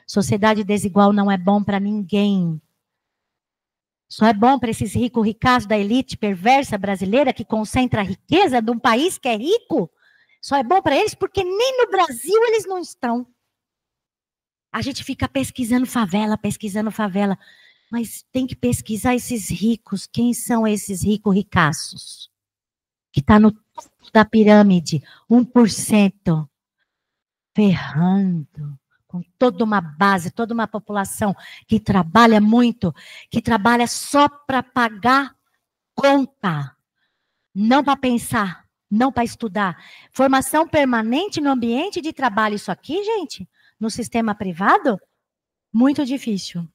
Speaker 2: Sociedade desigual não é bom para ninguém. Só é bom para esses ricos ricaços da elite perversa brasileira que concentra a riqueza de um país que é rico. Só é bom para eles porque nem no Brasil eles não estão. A gente fica pesquisando favela. Mas tem que pesquisar esses ricos. Quem são esses ricos ricaços? Que está no topo da pirâmide, 1%, ferrando, com toda uma base, toda uma população que trabalha muito, que trabalha só para pagar conta, não para pensar, não para estudar. Formação permanente no ambiente de trabalho, isso aqui, gente, no sistema privado, muito difícil.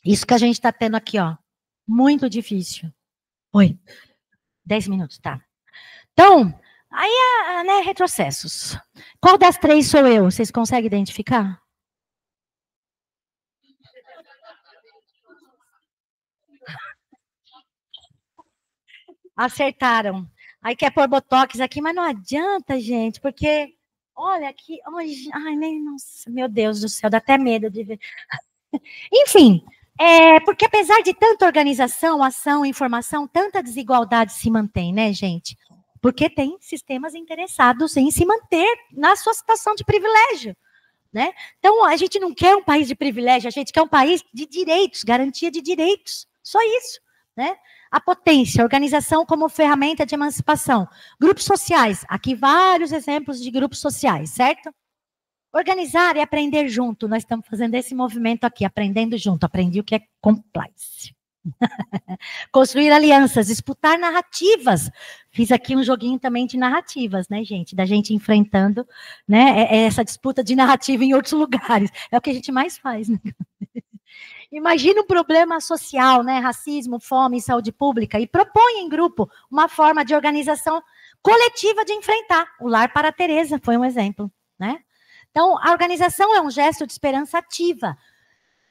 Speaker 2: Isso que a gente está tendo aqui, ó. Muito difícil. Oi. 10 minutos, tá. Então, aí, né, retrocessos. Qual das 3 sou eu? Vocês conseguem identificar? Acertaram. Aí quer pôr botox aqui, mas não adianta, gente, porque, olha aqui, ai, nem, nossa, meu Deus do céu, dá até medo de ver. Enfim, porque apesar de tanta organização, ação, informação, tanta desigualdade se mantém, né, gente? Porque tem sistemas interessados em se manter na sua situação de privilégio, né? Então, a gente não quer um país de privilégio, a gente quer um país de direitos, garantia de direitos, só isso, né? A potência, a organização como ferramenta de emancipação. Grupos sociais, aqui vários exemplos de grupos sociais, certo? Organizar e aprender junto. Nós estamos fazendo esse movimento aqui, aprendendo junto. Aprendi o que é compliance. Construir alianças, disputar narrativas. Fiz aqui um joguinho também de narrativas, né, gente? Da gente enfrentando, né, essa disputa de narrativa em outros lugares. É o que a gente mais faz, né? Imagina um problema social, né? Racismo, fome, saúde pública, e propõe em grupo uma forma de organização coletiva de enfrentar. O Lar para a Tereza foi um exemplo, né? Então, a organização é um gesto de esperança ativa,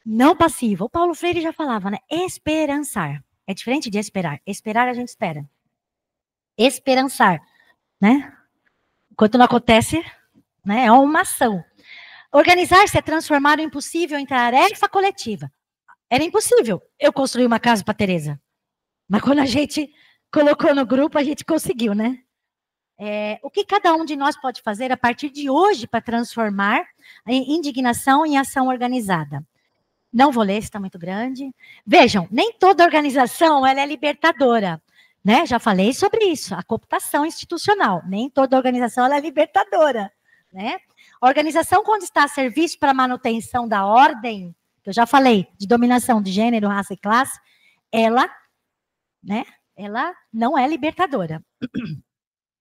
Speaker 2: não passiva. O Paulo Freire já falava, né? Esperançar. É diferente de esperar. Esperar a gente espera. Esperançar, né? Enquanto não acontece, né? É uma ação. Organizar-se é transformar o impossível em tarefa coletiva. Era impossível eu construir uma casa para a Tereza. Mas quando a gente colocou no grupo, a gente conseguiu, né? O que cada um de nós pode fazer a partir de hoje para transformar a indignação em ação organizada? Não vou ler, está muito grande. Vejam, nem toda organização ela é libertadora, né? Já falei sobre isso, a cooptação institucional. Nem toda organização ela é libertadora, né? A organização, quando está a serviço para a manutenção da ordem, que eu já falei, de dominação de gênero, raça e classe, ela não é libertadora.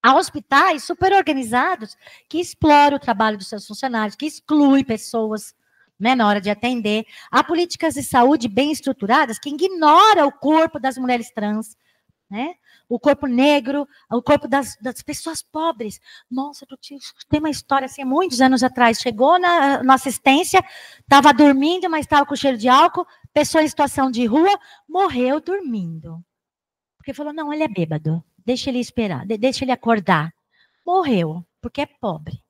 Speaker 2: Há hospitais super organizados que exploram o trabalho dos seus funcionários, que excluem pessoas, né, na hora de atender. Há políticas de saúde bem estruturadas que ignoram o corpo das mulheres trans, né? O corpo negro, o corpo das pessoas pobres. Nossa, tem uma história assim, muitos anos atrás. Chegou na assistência, estava dormindo, mas estava com cheiro de álcool, pessoa em situação de rua, morreu dormindo. Porque falou, não, ele é bêbado. Deixa ele esperar, deixa ele acordar. Morreu, porque é pobre.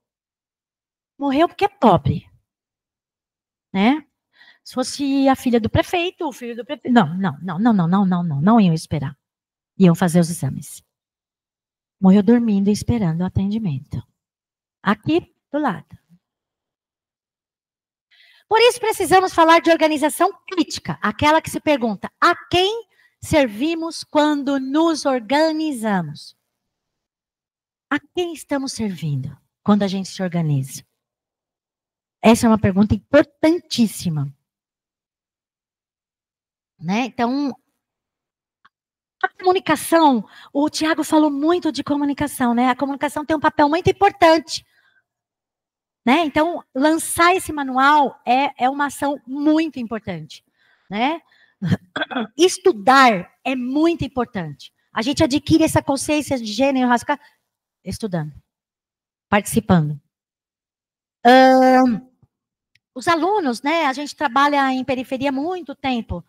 Speaker 2: Morreu porque é pobre. Né? Se fosse a filha do prefeito, o filho do prefeito. Não iam esperar. Iam fazer os exames. Morreu dormindo e esperando o atendimento. Aqui do lado. Por isso precisamos falar de organização crítica, aquela que se pergunta: a quem servimos quando nos organizamos? A quem estamos servindo quando a gente se organiza? Essa é uma pergunta importantíssima. Né? Então, a comunicação, o Tiago falou muito de comunicação, né? A comunicação tem um papel muito importante. Né? Então, lançar esse manual é uma ação muito importante. Né? Estudar é muito importante. A gente adquire essa consciência de gênero, raça, estudando, participando. Os alunos, né? A gente trabalha em periferia há muito tempo.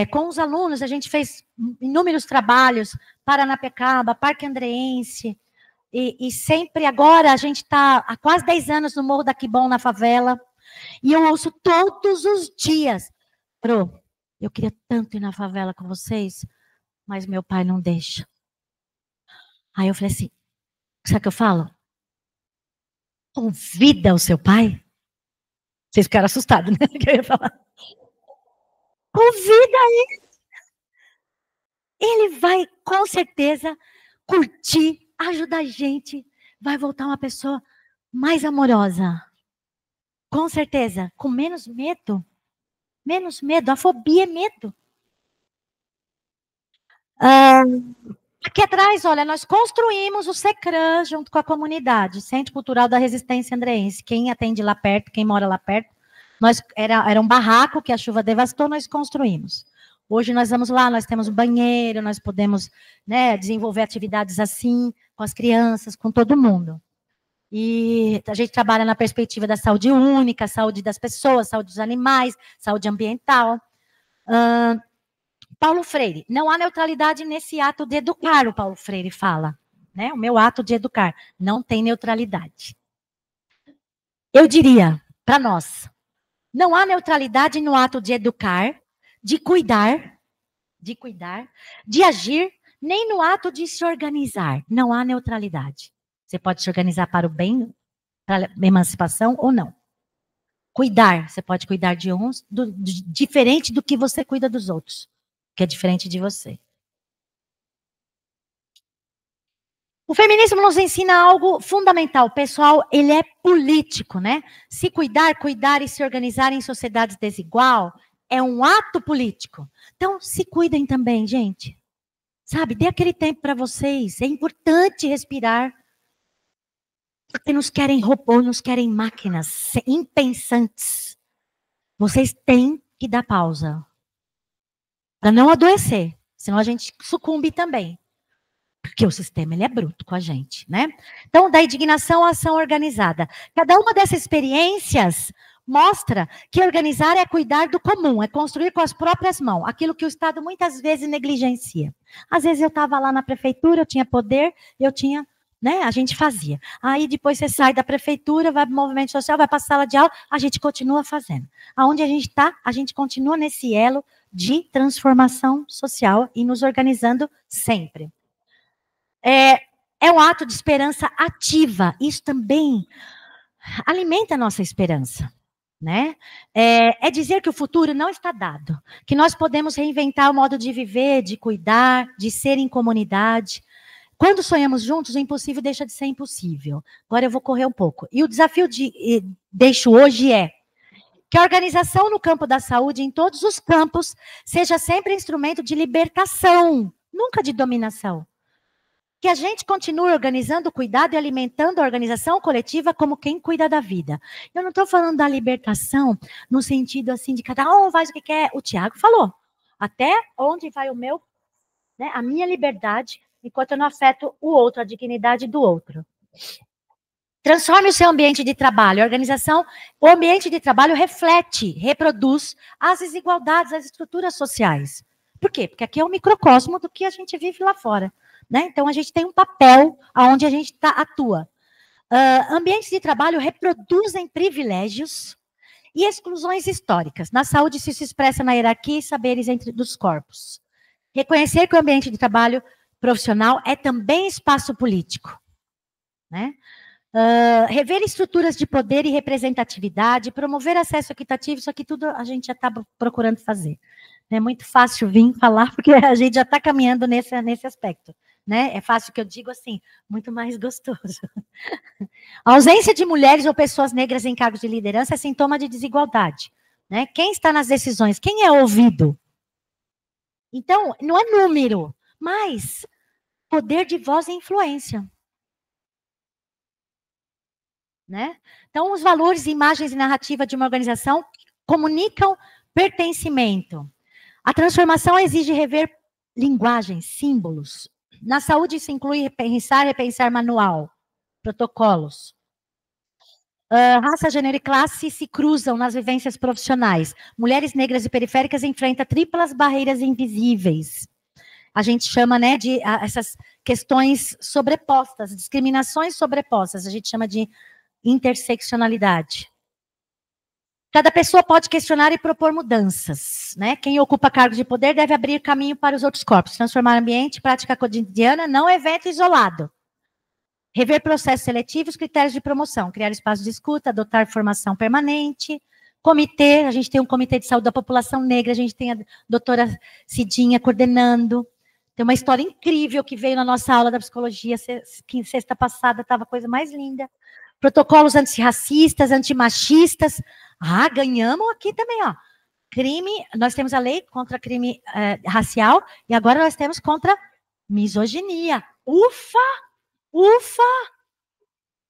Speaker 2: Com os alunos, a gente fez inúmeros trabalhos, Paranapecaba, Parque Andreense, e sempre agora a gente está há quase 10 anos no Morro da Quibom, na favela, e eu ouço todos os dias: Pro, eu queria tanto ir na favela com vocês, mas meu pai não deixa. Aí eu falei assim, sabe o que eu falo? Convida o seu pai. Vocês ficaram assustados, né? Que eu ia falar. Convida ele. Ele vai, com certeza, curtir, ajudar a gente. Vai voltar uma pessoa mais amorosa. Com certeza. Com menos medo. Menos medo. A fobia é medo. Aqui atrás, olha, nós construímos o Secran junto com a comunidade, Centro Cultural da Resistência Andreense. Quem atende lá perto, quem mora lá perto, era um barraco que a chuva devastou, nós construímos. Hoje nós vamos lá, nós temos um banheiro, nós podemos, né, desenvolver atividades assim, com as crianças, com todo mundo. E a gente trabalha na perspectiva da saúde única, saúde das pessoas, saúde dos animais, saúde ambiental. Paulo Freire, não há neutralidade nesse ato de educar, o Paulo Freire fala. Né? O meu ato de educar não tem neutralidade. Eu diria, para nós, Não há neutralidade no ato de educar, de cuidar, de agir, nem no ato de se organizar. Não há neutralidade. Você pode se organizar para o bem, para a emancipação ou não. Cuidar, você pode cuidar de uns, diferente do que você cuida dos outros, que é diferente de você. O feminismo nos ensina algo fundamental. Pessoal, ele é político, né? Se cuidar e se organizar em sociedades desigual é um ato político. Então, se cuidem também, gente. Sabe, dê aquele tempo para vocês. É importante respirar. Porque nos querem robô, nos querem máquinas impensantes. Vocês têm que dar pausa. Para não adoecer. Senão a gente sucumbe também. Porque o sistema ele é bruto com a gente, né? Então, da indignação à ação organizada. Cada uma dessas experiências mostra que organizar é cuidar do comum, é construir com as próprias mãos, aquilo que o Estado muitas vezes negligencia. Às vezes eu estava lá na prefeitura, eu tinha poder, eu tinha, né? A gente fazia. Aí depois você sai da prefeitura, vai para o movimento social, vai para a sala de aula, a gente continua fazendo. Aonde a gente está, a gente continua nesse elo de transformação social e nos organizando sempre. É um ato de esperança ativa. Isso também alimenta a nossa esperança, né? É dizer que o futuro não está dado, que nós podemos reinventar o modo de viver, de cuidar, de ser em comunidade. Quando sonhamos juntos, o impossível deixa de ser impossível. Agora eu vou correr um pouco. E o desafio deixo hoje é que a organização no campo da saúde, em todos os campos, seja sempre instrumento de libertação, nunca de dominação. Que a gente continue organizando o cuidado e alimentando a organização coletiva como quem cuida da vida. Eu não estou falando da libertação no sentido assim de cada um faz o que quer. O Tiago falou. Até onde vai o meu, né, a minha liberdade, enquanto eu não afeto o outro, a dignidade do outro. Transforme o seu ambiente de trabalho. A organização, o ambiente de trabalho reflete, reproduz as desigualdades, as estruturas sociais. Por quê? Porque aqui é um microcosmo do que a gente vive lá fora. Né? Então, a gente tem um papel onde a gente atua. Ambientes de trabalho reproduzem privilégios e exclusões históricas. Na saúde, isso se expressa na hierarquia e saberes dos corpos. Reconhecer que o ambiente de trabalho profissional é também espaço político. Né? Rever estruturas de poder e representatividade, promover acesso equitativo, isso aqui tudo a gente já está procurando fazer. É muito fácil vir falar, porque a gente já está caminhando nesse aspecto. Né? É fácil que eu digo assim, muito mais gostoso. A ausência de mulheres ou pessoas negras em cargos de liderança é sintoma de desigualdade. Né? Quem está nas decisões? Quem é ouvido? Então, não é número, mas poder de voz e influência. Né? Então, os valores, imagens e narrativa de uma organização comunicam pertencimento. A transformação exige rever linguagem, símbolos. Na saúde, isso inclui repensar manual, protocolos. Raça, gênero e classe se cruzam nas vivências profissionais. Mulheres negras e periféricas enfrentam triplas barreiras invisíveis. A gente chama, né, de essas questões sobrepostas, discriminações sobrepostas, a gente chama de interseccionalidade. Cada pessoa pode questionar e propor mudanças, né? Quem ocupa cargos de poder deve abrir caminho para os outros corpos, transformar ambiente, prática cotidiana, não evento isolado. Rever processos seletivos, critérios de promoção, criar espaços de escuta, adotar formação permanente, comitê, a gente tem um comitê de saúde da população negra, a gente tem a doutora Cidinha coordenando. Tem uma história incrível que veio na nossa aula da psicologia, sexta passada, estava a coisa mais linda. Protocolos antirracistas, antimachistas. Ganhamos aqui também, ó. Crime, nós temos a lei contra crime racial e agora nós temos contra misoginia. Ufa!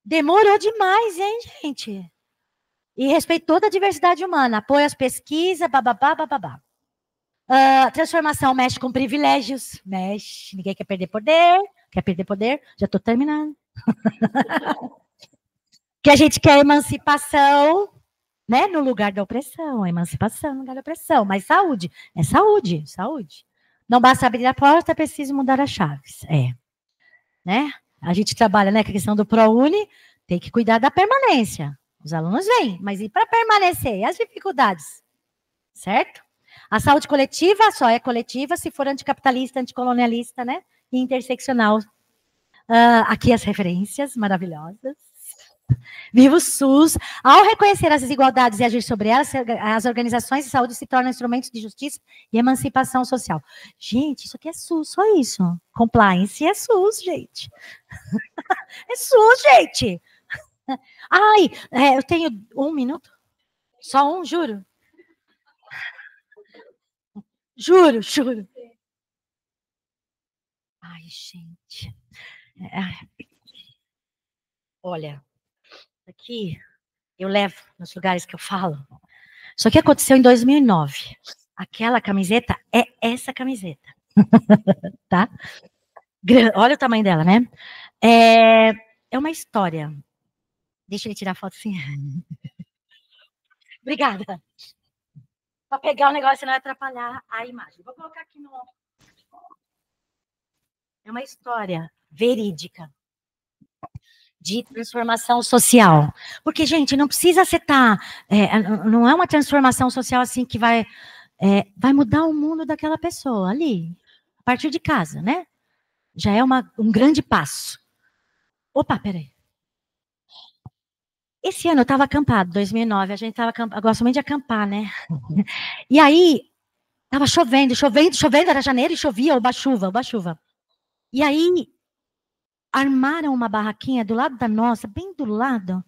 Speaker 2: Demorou demais, hein, gente? E respeitou a diversidade humana, apoio às pesquisas, bababá. Transformação mexe com privilégios, ninguém quer perder poder, já estou terminando. Que a gente quer emancipação, né, no lugar da opressão, emancipação no lugar da opressão, mas saúde, é saúde. Não basta abrir a porta, é preciso mudar as chaves, né? A gente trabalha, né, com a questão do ProUni, tem que cuidar da permanência, Os alunos vêm, mas e para permanecer? E as dificuldades? Certo? A saúde coletiva só é coletiva se for anticapitalista, anticolonialista, né? E interseccional. Aqui as referências maravilhosas. Viva o SUS. Ao reconhecer as desigualdades e agir sobre elas, as organizações de saúde se tornam instrumentos de justiça e emancipação social. Gente, isso aqui é SUS, só isso. Compliance é SUS, gente. É SUS, gente. Ai, eu tenho 1 minuto. Só um, juro. Juro. Ai, gente. Olha, aqui eu levo nos lugares que eu falo. Isso aqui aconteceu em 2009. Aquela camiseta é essa camiseta. Tá? Olha o tamanho dela, né? É uma história. Deixa ele tirar a foto assim. Obrigada. Para pegar o negócio e não atrapalhar a imagem. Vou colocar aqui no... É uma história verídica de transformação social. Porque, gente, não precisa acertar. Não é uma transformação social assim que vai mudar o mundo daquela pessoa ali, a partir de casa, né? Já é um grande passo. Opa, peraí. Esse ano eu estava acampado, 2009, a gente estava acampado, eu gosto muito de acampar, né? E aí, estava chovendo, era janeiro e chovia, oba chuva. E aí, armaram uma barraquinha do lado da nossa, bem do lado,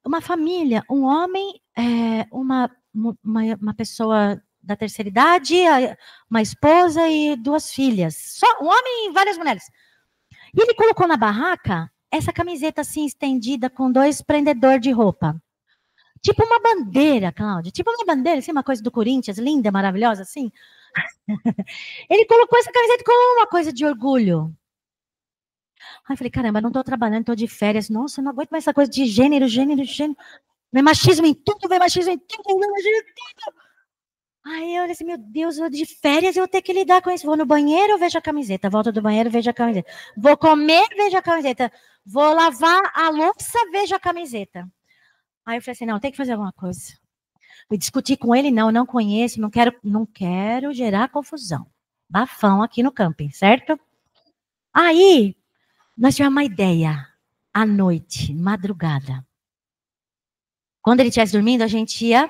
Speaker 2: uma família, um homem, uma pessoa da terceira idade, uma esposa e 2 filhas. Só um homem e várias mulheres. E ele colocou na barraca essa camiseta assim estendida com 2 prendedores de roupa. Tipo uma bandeira, Cláudia. Tipo uma bandeira, assim, uma coisa do Corinthians, linda, maravilhosa, assim. Ele colocou essa camiseta como uma coisa de orgulho. Aí eu falei, caramba, não estou trabalhando, estou de férias. Nossa, eu não aguento mais essa coisa de gênero. Vem machismo em tudo, vem machismo em tudo. Aí eu olhei assim, meu Deus, eu de férias eu vou ter que lidar com isso. Vou no banheiro, eu vejo a camiseta. Volto do banheiro, vejo a camiseta. Vou comer, vejo a camiseta. Vou lavar a louça, vejo a camiseta. Aí eu falei assim, não, tem que fazer alguma coisa. Eu discuti com ele, não conheço, não quero gerar confusão. Bafão aqui no camping, certo? Aí, nós tivemos uma ideia, à noite, madrugada. Quando ele estivesse dormindo, a gente ia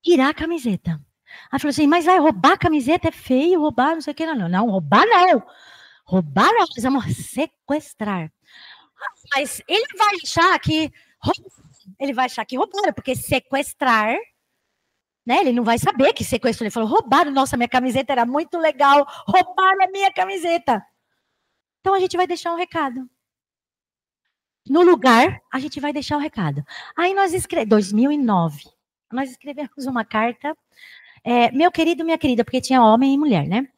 Speaker 2: tirar a camiseta. Aí falou assim, mas vai roubar a camiseta? É feio roubar, não sei o que. Não, roubar não. Roubar não, nós vamos sequestrar. Mas ele vai achar que roubaram, porque sequestrar, né? Ele não vai saber que sequestrou. Ele falou, roubaram, nossa, minha camiseta era muito legal, roubaram a minha camiseta. Então a gente vai deixar um recado. No lugar, a gente vai deixar o recado. Aí nós escrevemos, 2009, nós escrevemos uma carta, meu querido, minha querida, porque tinha homem e mulher, né?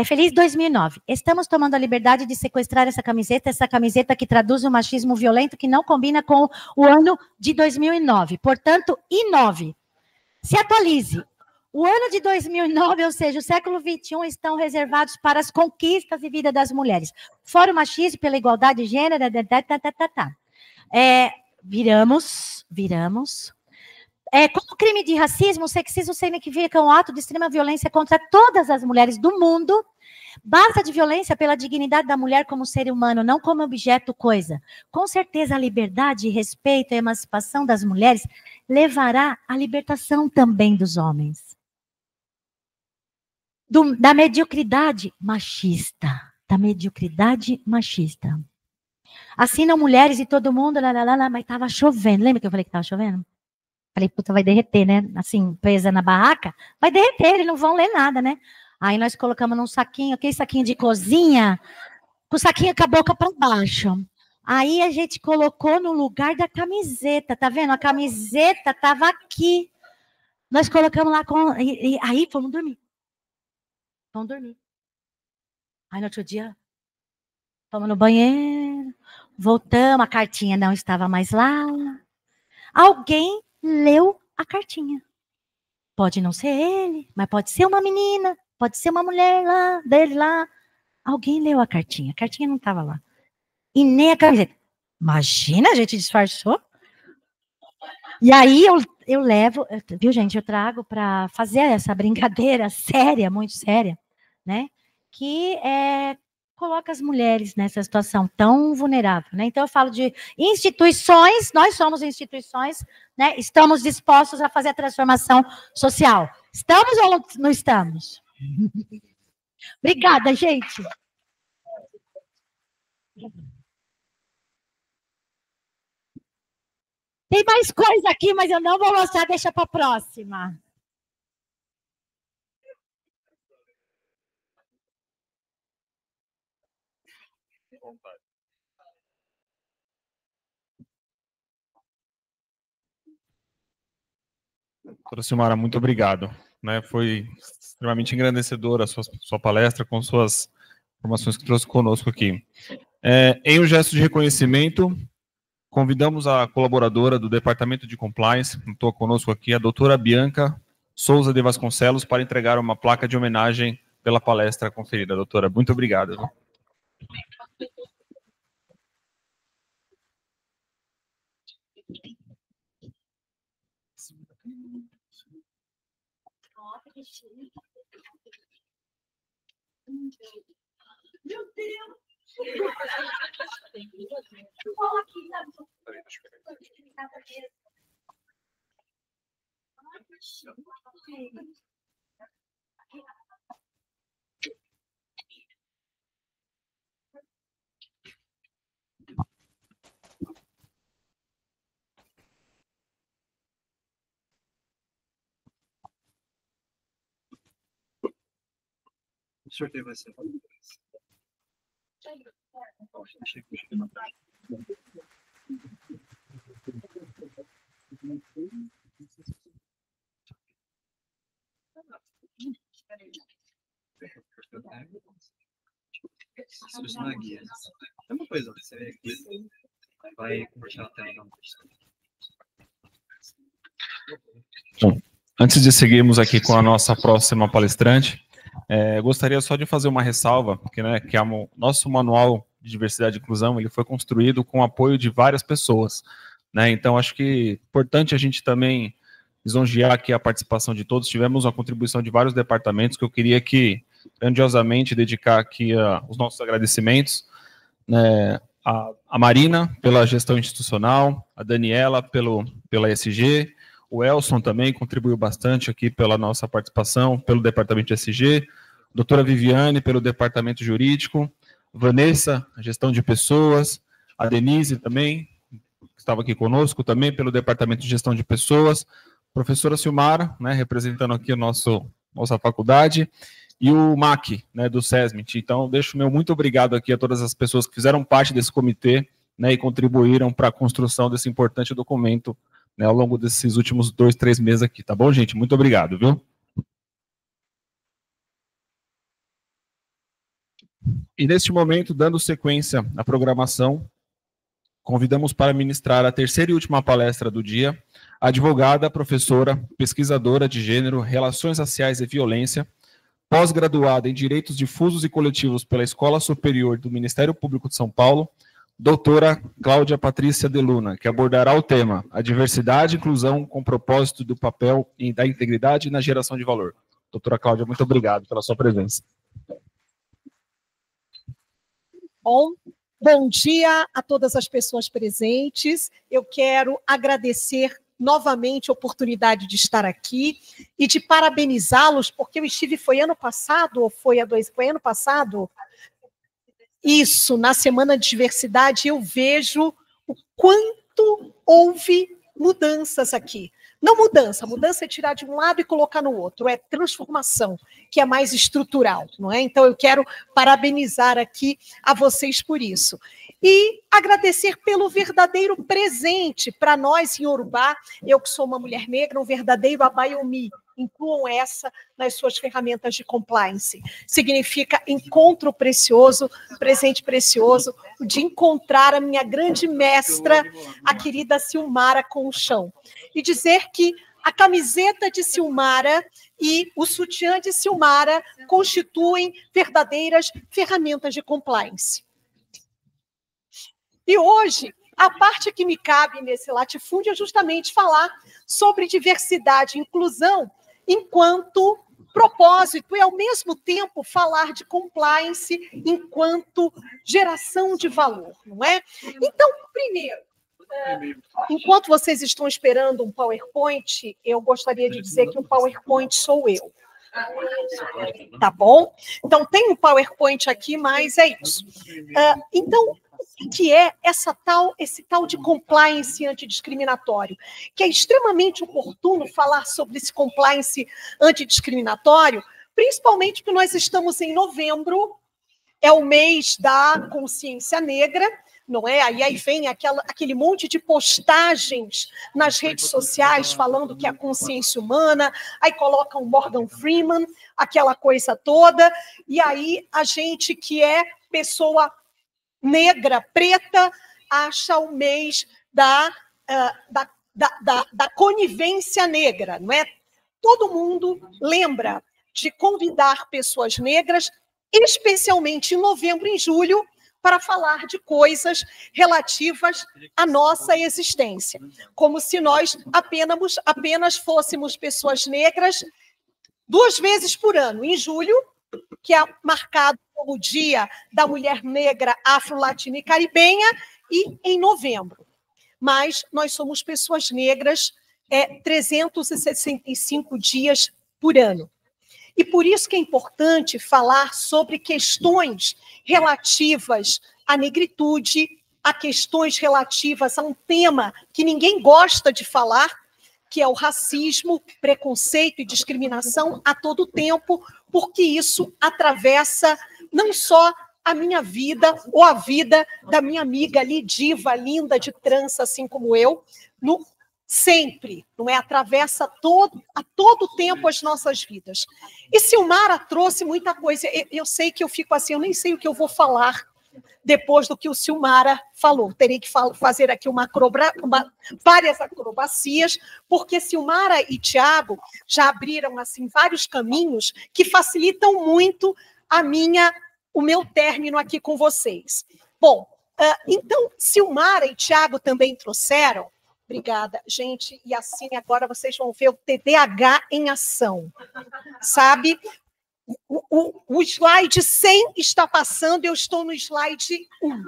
Speaker 2: Feliz 2009. Estamos tomando a liberdade de sequestrar essa camiseta que traduz o machismo violento que não combina com o ano de 2009. Portanto, I9. Se atualize. O ano de 2009, ou seja, o século XXI, estão reservados para as conquistas e vida das mulheres. Fora o machismo, pela igualdade de gênero, viramos. Como crime de racismo, o sexismo significa um ato de extrema violência contra todas as mulheres do mundo. Basta de violência pela dignidade da mulher como ser humano, não como objeto, coisa. Com certeza, a liberdade, respeito e emancipação das mulheres levará à libertação também dos homens. Da mediocridade machista. Assinam mulheres e todo mundo, mas estava chovendo. Lembra que eu falei que estava chovendo? Falei, puta, vai derreter, né? Assim, presa na barraca, vai derreter, eles não vão ler nada, né? Aí nós colocamos num saquinho, aquele saquinho de cozinha, com o saquinho com a boca para baixo. Aí a gente colocou no lugar da camiseta, tá vendo? A camiseta estava aqui. Nós colocamos lá aí fomos dormir. Aí no outro dia, fomos no banheiro, voltamos, a cartinha não estava mais lá. Alguém leu a cartinha. Pode não ser ele, mas pode ser uma menina, pode ser uma mulher dele lá. Alguém leu a cartinha não estava lá. E nem a camiseta. Imagina, a gente disfarçou. E aí eu levo, viu, gente, eu trago para fazer essa brincadeira séria, muito séria, né? Que coloca as mulheres nessa situação tão vulnerável, né? Então eu falo de instituições, nós somos instituições, né? Estamos dispostos a fazer a transformação social. Estamos ou não estamos? Obrigada, gente. Tem mais coisa aqui, mas eu não vou mostrar, deixa para a próxima.
Speaker 1: Doutora Silmara, muito obrigado. Né, foi extremamente engrandecedora a sua palestra, com suas informações que trouxe conosco aqui. Em um gesto de reconhecimento, convidamos a colaboradora do Departamento de Compliance, que estou conosco aqui, a doutora Bianca Souza de Vasconcelos, para entregar uma placa de homenagem pela palestra conferida. Doutora, muito obrigado.
Speaker 2: Meu Deus!
Speaker 4: O sorteio vai ser. Isso não é guia. É uma coisa, você vai compartilhar a tela.
Speaker 1: Bom, antes de seguirmos aqui com a nossa próxima palestrante, gostaria só de fazer uma ressalva, porque, né, que o nosso manual de diversidade e inclusão ele foi construído com o apoio de várias pessoas, né? Então acho que é importante a gente também lisonjear aqui a participação de todos. Tivemos uma contribuição de vários departamentos que eu queria aqui grandiosamente dedicar aqui os nossos agradecimentos, né? A Marina pela gestão institucional, a Daniela pela ESG, o Elson também contribuiu bastante aqui pela nossa participação, pelo departamento de ESG, a doutora Viviane pelo departamento jurídico, Vanessa, a gestão de pessoas, a Denise também, que estava aqui conosco, também pelo departamento de gestão de pessoas, professora Silmara, né, representando aqui a nossa faculdade, e o MAC, né, do SESMIT. Então, deixo meu muito obrigado aqui a todas as pessoas que fizeram parte desse comitê, né, e contribuíram para a construção desse importante documento, né, ao longo desses últimos 2, 3 meses aqui, tá bom, gente? Muito obrigado, viu? E neste momento, dando sequência à programação, convidamos para ministrar a terceira e última palestra do dia, a advogada, professora, pesquisadora de gênero, relações raciais e violência, pós-graduada em Direitos Difusos e Coletivos pela Escola Superior do Ministério Público de São Paulo, doutora Cláudia Patrícia de Luna, que abordará o tema a diversidade e inclusão com propósito do papel e da integridade na geração de valor. Doutora Cláudia, muito obrigado pela sua presença.
Speaker 5: Bom dia a todas as pessoas presentes. Eu quero agradecer novamente a oportunidade de estar aqui e de parabenizá-los, porque eu estive, foi ano passado, ou foi ano passado? Isso, na Semana de Diversidade, eu vejo o quanto houve mudanças aqui. Não mudança é tirar de um lado e colocar no outro, é transformação, que é mais estrutural, não é? Então, eu quero parabenizar aqui a vocês por isso. E agradecer pelo verdadeiro presente para nós em Iorubá, eu que sou uma mulher negra, um verdadeiro abaiomi. Incluam essa nas suas ferramentas de compliance. Significa encontro precioso, presente precioso, de encontrar a minha grande mestra, a querida Silmara Conchão. E dizer que a camiseta de Silmara e o sutiã de Silmara constituem verdadeiras ferramentas de compliance. E hoje a parte que me cabe nesse latifúndio é justamente falar sobre diversidade e inclusão enquanto propósito e, ao mesmo tempo, falar de compliance enquanto geração de valor, não é? Então, primeiro, enquanto vocês estão esperando um PowerPoint, eu gostaria de dizer que o PowerPoint sou eu. Tá bom? Então, tem um PowerPoint aqui, mas é isso. Então, o que é esse tal de compliance antidiscriminatório? Que é extremamente oportuno falar sobre esse compliance antidiscriminatório, principalmente porque nós estamos em novembro, é o mês da consciência negra, não é? Aí vem aquele monte de postagens nas redes sociais falando que é a consciência humana, aí colocam o Morgan Freeman, aquela coisa toda, e aí a gente que é pessoa negra, preta, acha o mês da conivência negra, não é? Todo mundo lembra de convidar pessoas negras, especialmente em novembro e em julho, para falar de coisas relativas à nossa existência, como se nós apenas fôssemos pessoas negras 2 vezes por ano, em julho, que é marcado como o Dia da Mulher Negra Afro-Latina e Caribenha, e em novembro. Mas nós somos pessoas negras 365 dias por ano. E por isso que é importante falar sobre questões relativas à negritude, a questões relativas a um tema que ninguém gosta de falar, que é o racismo, preconceito e discriminação a todo tempo, porque isso atravessa não só a minha vida ou a vida da minha amiga ali, diva, linda, de trança, assim como eu, sempre, não é? Atravessa a todo tempo as nossas vidas. E Silmara trouxe muita coisa. Eu sei que eu fico assim, eu nem sei o que eu vou falar depois do que o Silmara falou. Terei que fazer aqui várias acrobacias, porque Silmara e Tiago já abriram assim vários caminhos que facilitam muito o meu término aqui com vocês. Bom, então, Silmara e Tiago também trouxeram. Obrigada, gente. E assim, agora vocês vão ver o TDAH em ação. Sabe? O slide 100 está passando, eu estou no slide 1.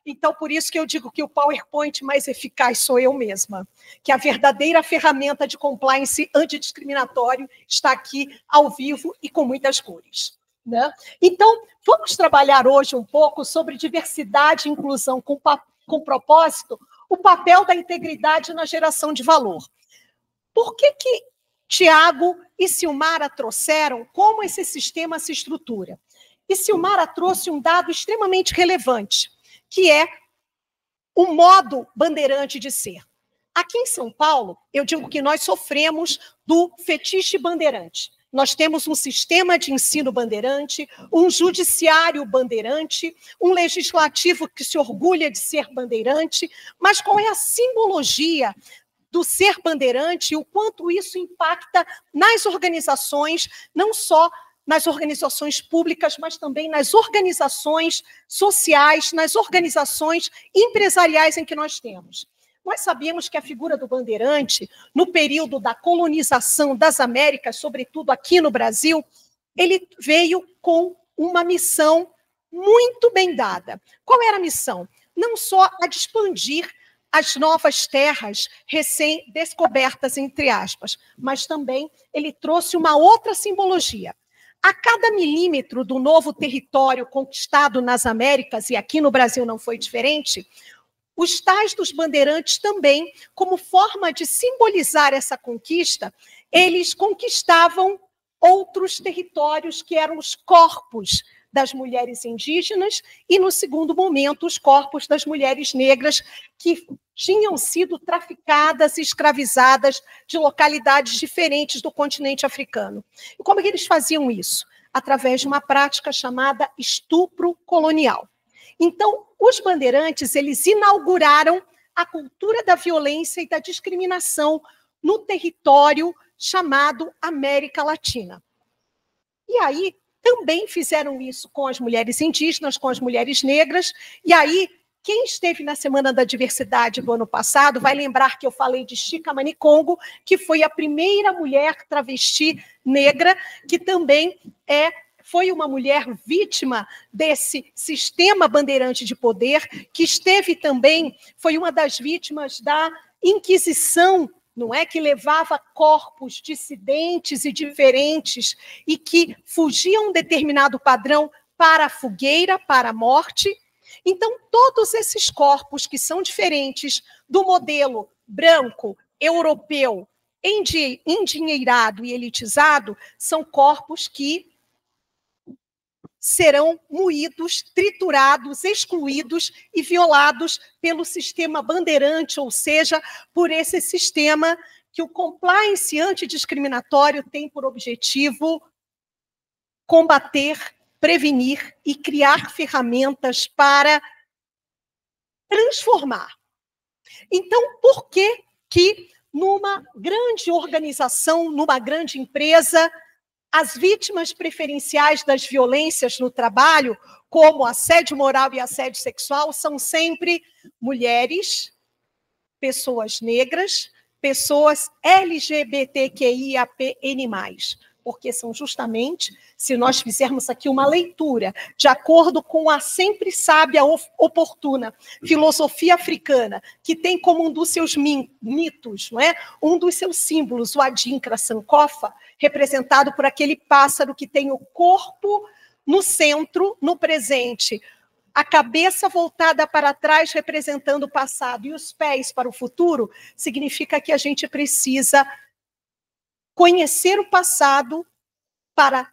Speaker 5: Então, por isso que eu digo que o PowerPoint mais eficaz sou eu mesma. Que a verdadeira ferramenta de compliance antidiscriminatório está aqui ao vivo e com muitas cores. Né? Então, vamos trabalhar hoje um pouco sobre diversidade e inclusão com propósito, o papel da integridade na geração de valor. Por que Tiago e Silmara trouxeram como esse sistema se estrutura? E Silmara trouxe um dado extremamente relevante, que é o modo bandeirante de ser. Aqui em São Paulo, eu digo que nós sofremos do fetiche bandeirante. Nós temos um sistema de ensino bandeirante, um judiciário bandeirante, um legislativo que se orgulha de ser bandeirante, mas qual é a simbologia do ser bandeirante e o quanto isso impacta nas organizações, não só nas organizações públicas, mas também nas organizações sociais, nas organizações empresariais em que nós temos. Nós sabemos que a figura do bandeirante, no período da colonização das Américas, sobretudo aqui no Brasil, ele veio com uma missão muito bem dada. Qual era a missão? Não só a de expandir as novas terras recém-descobertas, entre aspas, mas também ele trouxe uma outra simbologia. A cada milímetro do novo território conquistado nas Américas, e aqui no Brasil não foi diferente, os tais dos bandeirantes também, como forma de simbolizar essa conquista, eles conquistavam outros territórios que eram os corpos das mulheres indígenas e, no segundo momento, os corpos das mulheres negras que tinham sido traficadas e escravizadas de localidades diferentes do continente africano. E como é que eles faziam isso? Através de uma prática chamada estupro colonial. Então, os bandeirantes, eles inauguraram a cultura da violência e da discriminação no território chamado América Latina. E aí, também fizeram isso com as mulheres indígenas, com as mulheres negras, e aí Quem esteve na Semana da Diversidade do ano passado vai lembrar que eu falei de Chica Manicongo, que foi a primeira mulher travesti negra, que também foi uma mulher vítima desse sistema bandeirante de poder, que esteve também, foi uma das vítimas da Inquisição, não é, que levava corpos dissidentes e diferentes e que fugiam um determinado padrão para a fogueira, para a morte. Então, todos esses corpos que são diferentes do modelo branco, europeu, endinheirado e elitizado, são corpos que serão moídos, triturados, excluídos e violados pelo sistema bandeirante, ou seja, por esse sistema que o compliance antidiscriminatório tem por objetivo combater, prevenir e criar ferramentas para transformar. Então, por que numa grande organização, numa grande empresa, as vítimas preferenciais das violências no trabalho, como assédio moral e assédio sexual, são sempre mulheres, pessoas negras, pessoas LGBTQIAPN+, porque são justamente, se nós fizermos aqui uma leitura, de acordo com a sempre sábia, oportuna filosofia africana, que tem como um dos seus mitos, não é? Um dos seus símbolos, o Adinkra Sankofa, representado por aquele pássaro que tem o corpo no centro, no presente, a cabeça voltada para trás, representando o passado, e os pés para o futuro, significa que a gente precisa conhecer o passado para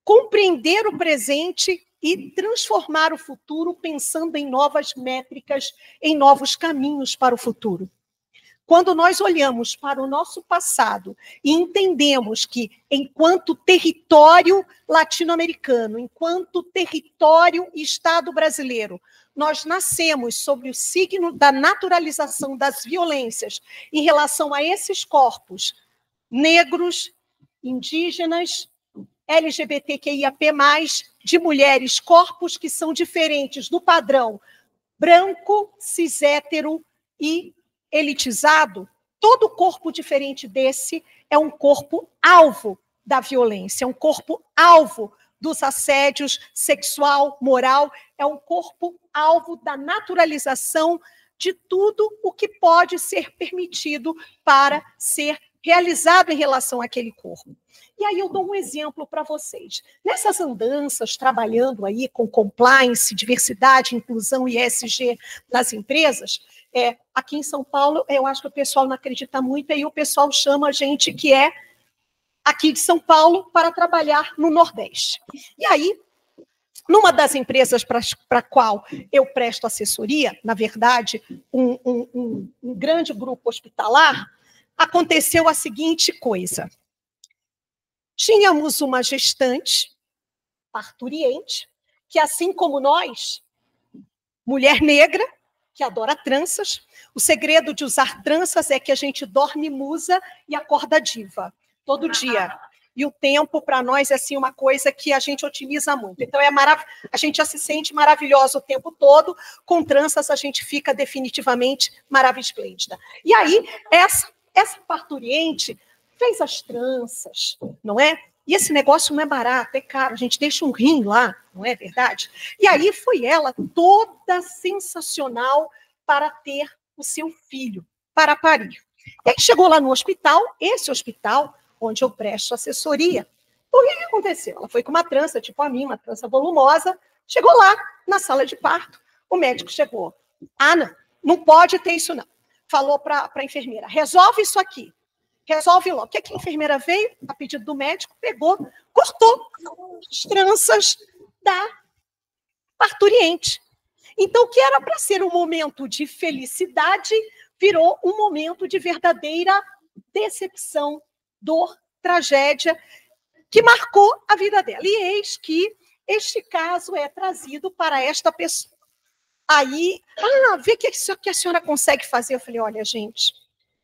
Speaker 5: compreender o presente e transformar o futuro, pensando em novas métricas, em novos caminhos para o futuro. Quando nós olhamos para o nosso passado e entendemos que, enquanto território latino-americano, enquanto território e Estado brasileiro, nós nascemos sobre o signo da naturalização das violências em relação a esses corpos negros, indígenas, LGBTQIAP+, de mulheres, corpos que são diferentes do padrão branco, cis-hétero e elitizado, todo corpo diferente desse é um corpo alvo da violência, é um corpo alvo dos assédios sexual, moral, é um corpo alvo da naturalização de tudo o que pode ser permitido para ser realizado em relação àquele corpo. E aí eu dou um exemplo para vocês. Nessas andanças, trabalhando aí com compliance, diversidade, inclusão e ESG nas empresas, aqui em São Paulo, eu acho que o pessoal não acredita muito, aí o pessoal chama a gente que é aqui de São Paulo para trabalhar no Nordeste. E aí, numa das empresas para a qual eu presto assessoria, na verdade, um grande grupo hospitalar, aconteceu a seguinte coisa. Tínhamos uma gestante, parturiente, que assim como nós, mulher negra, que adora tranças, o segredo de usar tranças é que a gente dorme musa e acorda diva, todo dia. E o tempo, para nós, é assim, uma coisa que a gente otimiza muito. Então, a gente já se sente maravilhosa o tempo todo, com tranças a gente fica definitivamente maravilhosa, esplêndida. E aí, essa parturiente fez as tranças, não é? E esse negócio não é barato, é caro, a gente deixa um rim lá, não é verdade? E aí foi ela toda sensacional para ter o seu filho, para parir. E aí chegou lá no hospital, esse hospital, onde eu presto assessoria. O que aconteceu? Ela foi com uma trança, tipo a minha, uma trança volumosa, chegou lá na sala de parto, o médico chegou. Não pode ter isso não. Falou para a enfermeira, resolve isso aqui. Resolve logo. O que a enfermeira veio, a pedido do médico, pegou, cortou as tranças da parturiente. Então, o que era para ser um momento de felicidade, virou um momento de verdadeira decepção, dor, tragédia, que marcou a vida dela. E eis que este caso é trazido para esta pessoa. Aí, vê o que a senhora consegue fazer. Eu falei, olha, gente,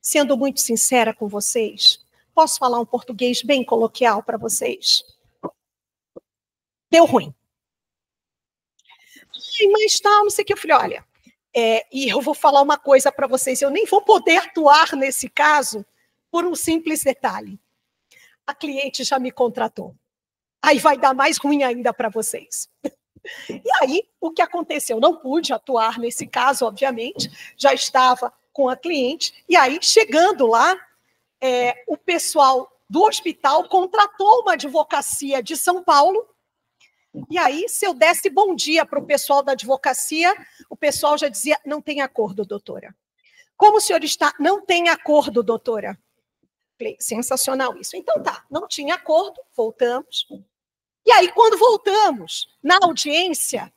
Speaker 5: sendo muito sincera com vocês, posso falar um português bem coloquial para vocês? Deu ruim. Mas tal, não sei o que. Eu falei, olha, E eu vou falar uma coisa para vocês, eu nem vou poder atuar nesse caso por um simples detalhe. A cliente já me contratou. Aí vai dar mais ruim ainda para vocês. E aí, o que aconteceu? Não pude atuar nesse caso, obviamente, já estava com a cliente, e aí, chegando lá, o pessoal do hospital contratou uma advocacia de São Paulo. E aí, se eu desse bom dia para o pessoal da advocacia, o pessoal já dizia, não tem acordo, doutora. Como o senhor está? Não tem acordo, doutora. Falei, sensacional isso. Então tá, não tinha acordo, voltamos. E aí, quando voltamos, na audiência,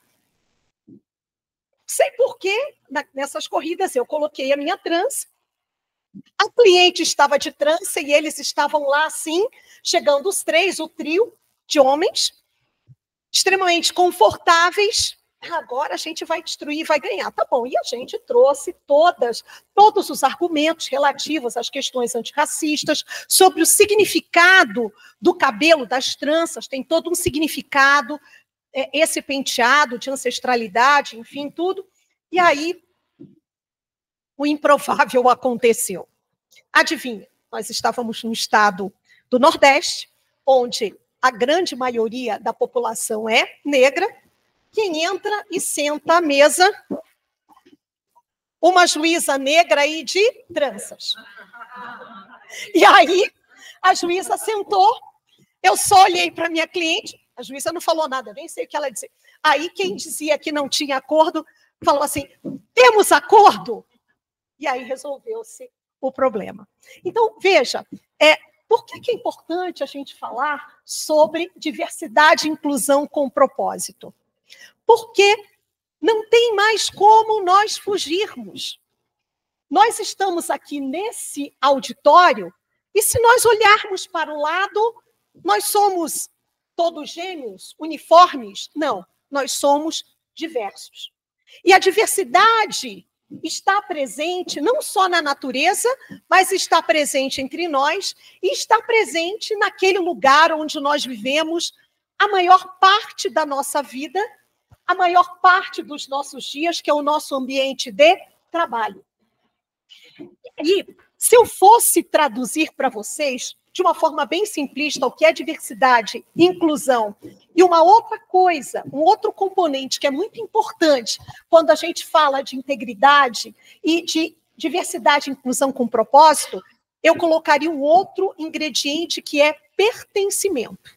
Speaker 5: sei por quê, nessas corridas eu coloquei a minha trança, a cliente estava de trança e eles estavam lá assim, chegando os três, o trio de homens, extremamente confortáveis. Agora a gente vai destruir, vai ganhar. Tá bom, e a gente trouxe todos os argumentos relativos às questões antirracistas, sobre o significado do cabelo, das tranças, tem todo um significado, esse penteado de ancestralidade, enfim, tudo. E aí, o improvável aconteceu. Adivinha, nós estávamos no estado do Nordeste, onde a grande maioria da população é negra. Quem entra e senta à mesa, uma juíza negra aí de tranças. E aí, a juíza sentou, eu só olhei para a minha cliente, a juíza não falou nada, nem sei o que ela dizia. Aí, quem dizia que não tinha acordo, falou assim, temos acordo? E aí, resolveu-se o problema. Então, veja, por que é importante a gente falar sobre diversidade e inclusão com propósito? Porque não tem mais como nós fugirmos. Nós estamos aqui nesse auditório e se nós olharmos para o lado, nós somos todos gêmeos, uniformes? Não, nós somos diversos. E a diversidade está presente não só na natureza, mas está presente entre nós e está presente naquele lugar onde nós vivemos a maior parte da nossa vida, a maior parte dos nossos dias, que é o nosso ambiente de trabalho. E se eu fosse traduzir para vocês, de uma forma bem simplista, o que é diversidade, inclusão, e uma outra coisa, um outro componente que é muito importante quando a gente fala de integridade e de diversidade e inclusão com propósito, eu colocaria um outro ingrediente que é pertencimento.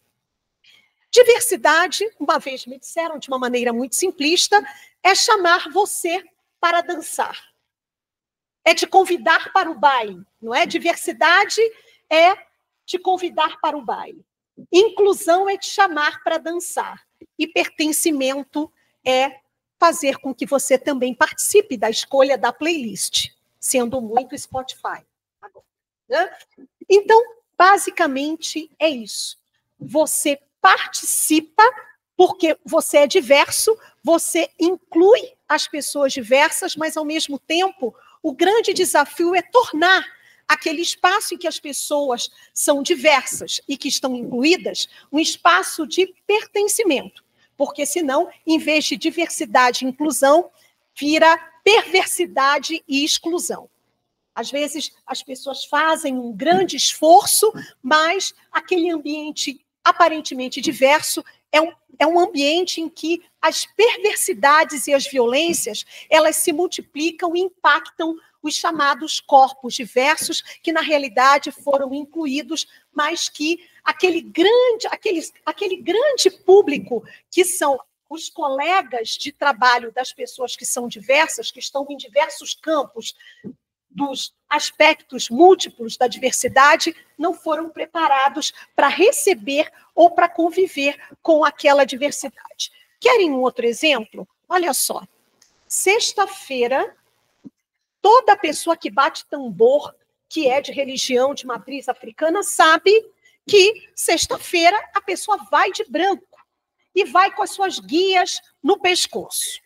Speaker 5: Diversidade, uma vez me disseram de uma maneira muito simplista, é chamar você para dançar. É te convidar para o baile, não é? Diversidade é te convidar para o baile. Inclusão é te chamar para dançar. E pertencimento é fazer com que você também participe da escolha da playlist, sendo muito Spotify. Então, basicamente, é isso. Você participa porque você é diverso, você inclui as pessoas diversas, mas, ao mesmo tempo, o grande desafio é tornar aquele espaço em que as pessoas são diversas e que estão incluídas um espaço de pertencimento. Porque, senão, em vez de diversidade e inclusão, vira perversidade e exclusão. Às vezes, as pessoas fazem um grande esforço, mas aquele ambiente aparentemente diverso é um ambiente em que as perversidades e as violências, elas se multiplicam e impactam os chamados corpos diversos, que na realidade foram incluídos, mas que aquele grande público que são os colegas de trabalho das pessoas que são diversas, que estão em diversos campos dos aspectos múltiplos da diversidade, não foram preparados para receber ou para conviver com aquela diversidade. Querem um outro exemplo? Olha só. Sexta-feira, toda pessoa que bate tambor, que é de religião de matriz africana, sabe que sexta-feira a pessoa vai de branco e vai com as suas guias no pescoço.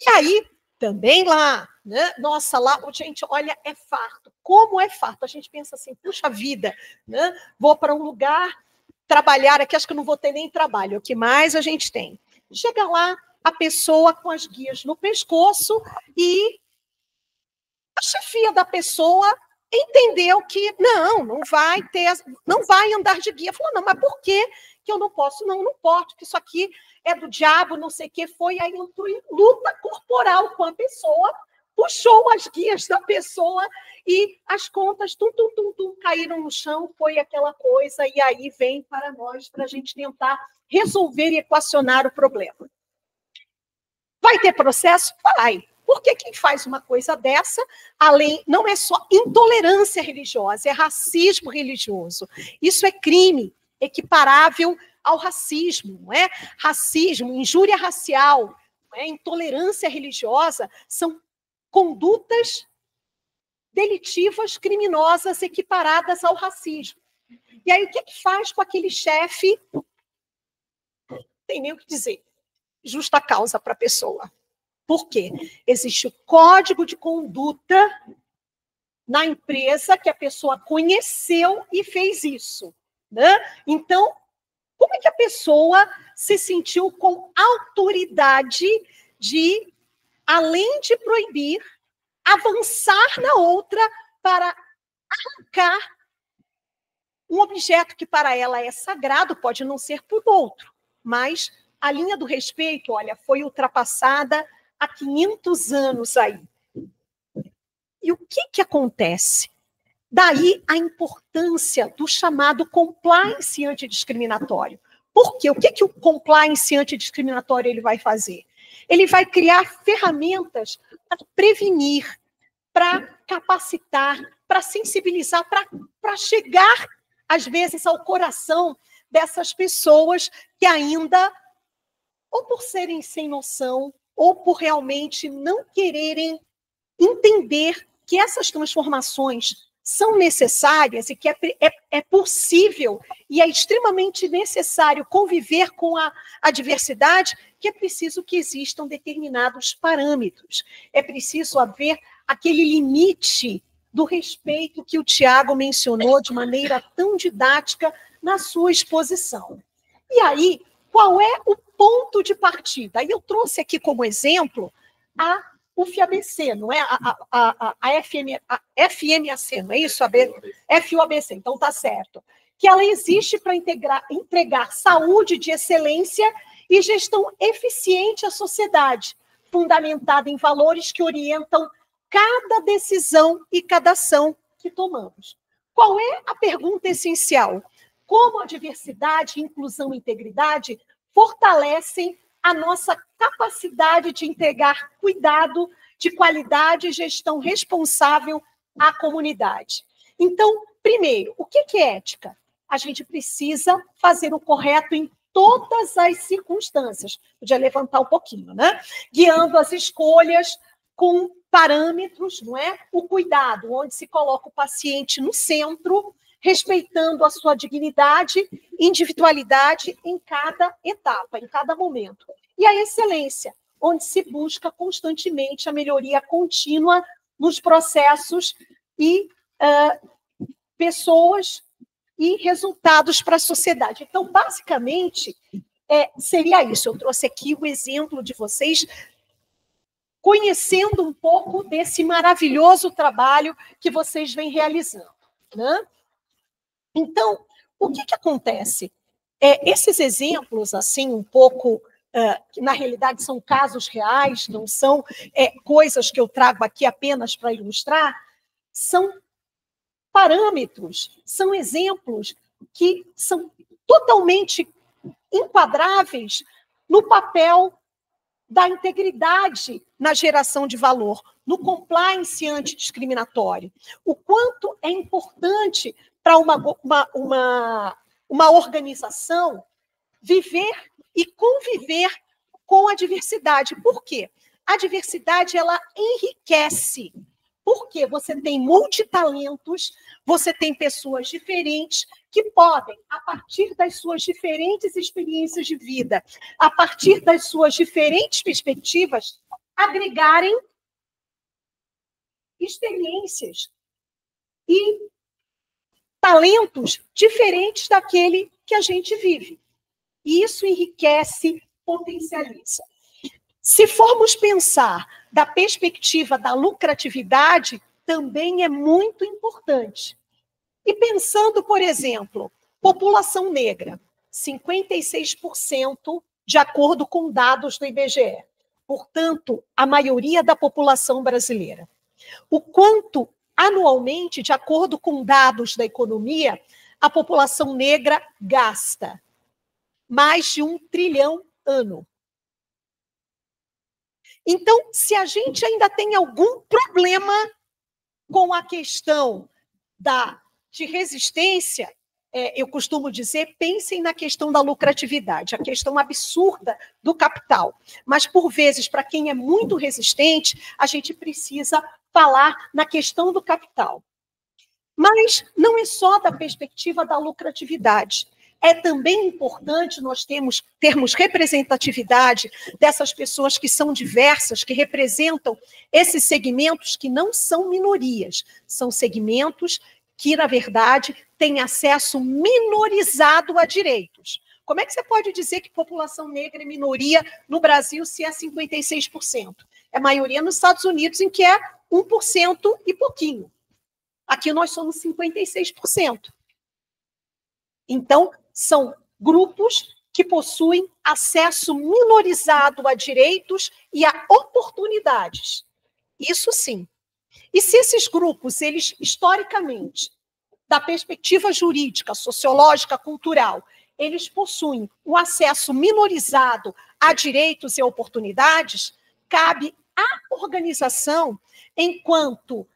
Speaker 5: E aí, também lá, né? Nossa, lá, gente, olha, é farto. Como é farto? A gente pensa assim, puxa vida, né? Vou para um lugar trabalhar aqui, acho que não vou ter nem trabalho. O que mais a gente tem? Chega lá, a pessoa com as guias no pescoço e a chefia da pessoa entendeu que não vai andar de guia. Falou, não, mas por que eu não posso? Não pode, porque isso aqui é do diabo, não sei o que. Foi, aí entrou em luta corporal com a pessoa, puxou as guias da pessoa e as contas caíram no chão, foi aquela coisa, e aí vem para nós, para a gente tentar resolver e equacionar o problema. Vai ter processo? Vai. Porque quem faz uma coisa dessa, além, não é só intolerância religiosa, é racismo religioso. Isso é crime equiparável ao racismo, não é? Racismo, injúria racial, não é? Intolerância religiosa são condutas delitivas, criminosas, equiparadas ao racismo. E aí, o que faz com aquele chefe? Não tem nem o que dizer. Justa causa para a pessoa. Por quê? Existe o código de conduta na empresa que a pessoa conheceu e fez isso, né? Então, como é que a pessoa se sentiu com autoridade de, além de proibir, avançar na outra para arrancar um objeto que para ela é sagrado, pode não ser para o outro, mas a linha do respeito, olha, foi ultrapassada há 500 anos aí. E o que acontece? Daí a importância do chamado compliance antidiscriminatório. Por quê? O que o compliance antidiscriminatório ele vai fazer? Ele vai criar ferramentas para prevenir, para capacitar, para sensibilizar, para chegar, às vezes, ao coração dessas pessoas que ainda, ou por serem sem noção, ou por realmente não quererem entender que essas transformações são necessárias e que é possível e é extremamente necessário conviver com a diversidade, que é preciso que existam determinados parâmetros. É preciso haver aquele limite do respeito que o Tiago mencionou de maneira tão didática na sua exposição. E aí, qual é o ponto de partida? Aí eu trouxe aqui como exemplo a UFABC, não é? A FMAC, não é isso? FUABC, então tá certo. Que ela existe para entregar saúde de excelência e gestão eficiente à sociedade, fundamentada em valores que orientam cada decisão e cada ação que tomamos. Qual é a pergunta essencial? Como a diversidade, inclusão e integridade fortalecem a nossa capacidade de entregar cuidado de qualidade e gestão responsável à comunidade. Então, primeiro, o que é ética? A gente precisa fazer o correto em todas as circunstâncias. Podia levantar um pouquinho, né? Guiando as escolhas com parâmetros, não é? O cuidado, onde se coloca o paciente no centro, respeitando a sua dignidade, individualidade em cada etapa, em cada momento. E a excelência, onde se busca constantemente a melhoria contínua nos processos e pessoas e resultados para a sociedade. Então, basicamente, seria isso. Eu trouxe aqui o exemplo de vocês conhecendo um pouco desse maravilhoso trabalho que vocês vêm realizando, né? Então, o que acontece? Esses exemplos, assim, um pouco, que na realidade são casos reais, não são coisas que eu trago aqui apenas para ilustrar, são parâmetros, são exemplos que são totalmente enquadráveis no papel da integridade na geração de valor, no compliance antidiscriminatório. O quanto é importante para uma organização viver e conviver com a diversidade. Por quê? A diversidade, ela enriquece. Porque você tem multitalentos, você tem pessoas diferentes que podem, a partir das suas diferentes experiências de vida, a partir das suas diferentes perspectivas, agregarem experiências e talentos diferentes daquele que a gente vive. E isso enriquece, potencializa. Se formos pensar da perspectiva da lucratividade, também é muito importante. E pensando, por exemplo, população negra, 56% de acordo com dados do IBGE. Portanto, a maioria da população brasileira. O quanto, anualmente, de acordo com dados da economia, a população negra gasta? Mais de 1 trilhão ano. Então, se a gente ainda tem algum problema com a questão de resistência, eu costumo dizer, pensem na questão da lucratividade, a questão absurda do capital. Mas, por vezes, para quem é muito resistente, a gente precisa falar na questão do capital. Mas não é só da perspectiva da lucratividade. É também importante nós termos representatividade dessas pessoas que são diversas, que representam esses segmentos que não são minorias, são segmentos que, na verdade, têm acesso minorizado a direitos. Como é que você pode dizer que população negra é minoria no Brasil se é 56%? É maioria nos Estados Unidos, em que é 1% e pouquinho. Aqui nós somos 56%. Então, são grupos que possuem acesso minorizado a direitos e a oportunidades. Isso sim. E se esses grupos, eles, historicamente, da perspectiva jurídica, sociológica, cultural, eles possuem um acesso minorizado a direitos e oportunidades, cabe à organização, enquanto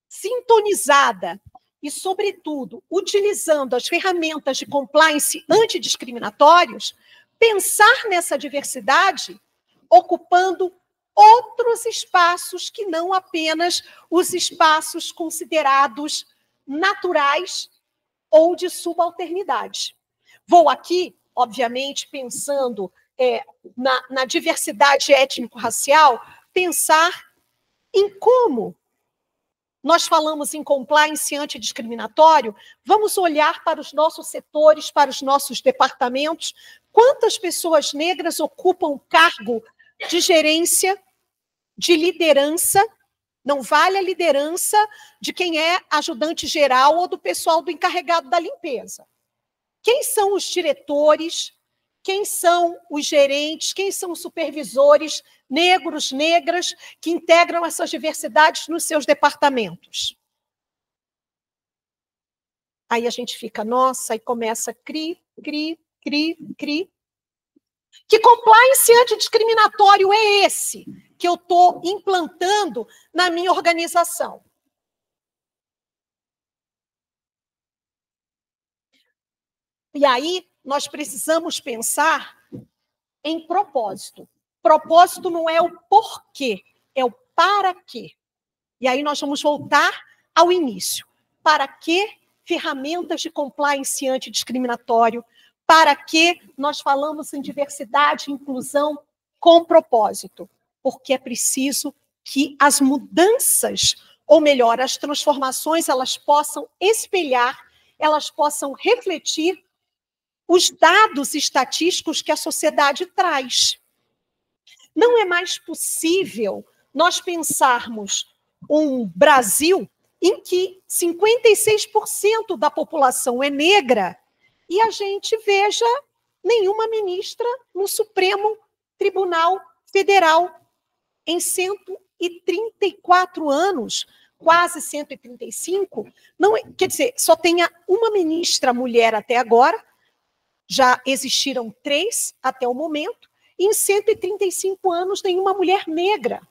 Speaker 5: sintonizada e, sobretudo, utilizando as ferramentas de compliance antidiscriminatórios, pensar nessa diversidade ocupando outros espaços que não apenas os espaços considerados naturais ou de subalternidade. Vou aqui, obviamente, pensando na diversidade étnico-racial, pensar em como nós falamos em compliance antidiscriminatório, vamos olhar para os nossos setores, para os nossos departamentos, quantas pessoas negras ocupam cargo de gerência, de liderança, não vale a liderança de quem é ajudante geral ou do pessoal do encarregado da limpeza. Quem são os diretores, quem são os gerentes, quem são os supervisores negros, negras, que integram essas diversidades nos seus departamentos? Aí a gente fica, nossa, e começa cri. Que compliance antidiscriminatório é esse que eu estou implantando na minha organização? E aí nós precisamos pensar em propósito. Propósito não é o porquê, é o para quê. E aí nós vamos voltar ao início. Para que ferramentas de compliance antidiscriminatório? Para que nós falamos em diversidade e inclusão com propósito? Porque é preciso que as mudanças, ou melhor, as transformações, elas possam espelhar, elas possam refletir os dados estatísticos que a sociedade traz. Não é mais possível nós pensarmos um Brasil em que 56% da população é negra e a gente veja nenhuma ministra no Supremo Tribunal Federal em 134 anos, quase 135, não, quer dizer, só tenha uma ministra mulher até agora, já existiram 3 até o momento, e em 135 anos nenhuma mulher negra.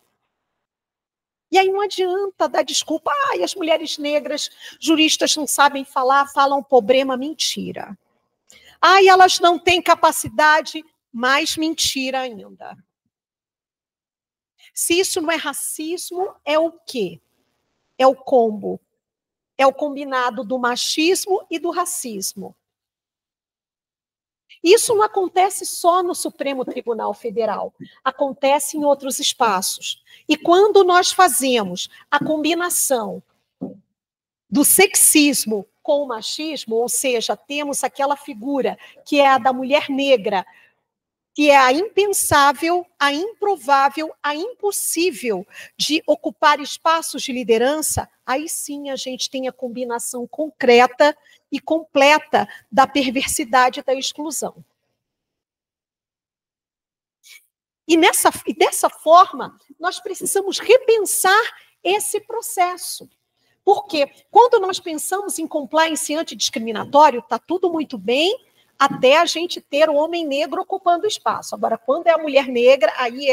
Speaker 5: E aí não adianta dar desculpa, as mulheres negras, juristas não sabem falar, falam problema, mentira. Elas não têm capacidade, mais mentira ainda. Se isso não é racismo, é o quê? É o combo. É o combinado do machismo e do racismo. Isso não acontece só no Supremo Tribunal Federal, acontece em outros espaços. E quando nós fazemos a combinação do sexismo com o machismo, ou seja, temos aquela figura que é a da mulher negra que é a impensável, a improvável, a impossível de ocupar espaços de liderança, aí sim a gente tem a combinação concreta e completa da perversidade e da exclusão. E dessa forma, nós precisamos repensar esse processo. Porque quando nós pensamos em compliance antidiscriminatório, está tudo muito bem, até a gente ter o homem negro ocupando o espaço. Agora, quando é a mulher negra, aí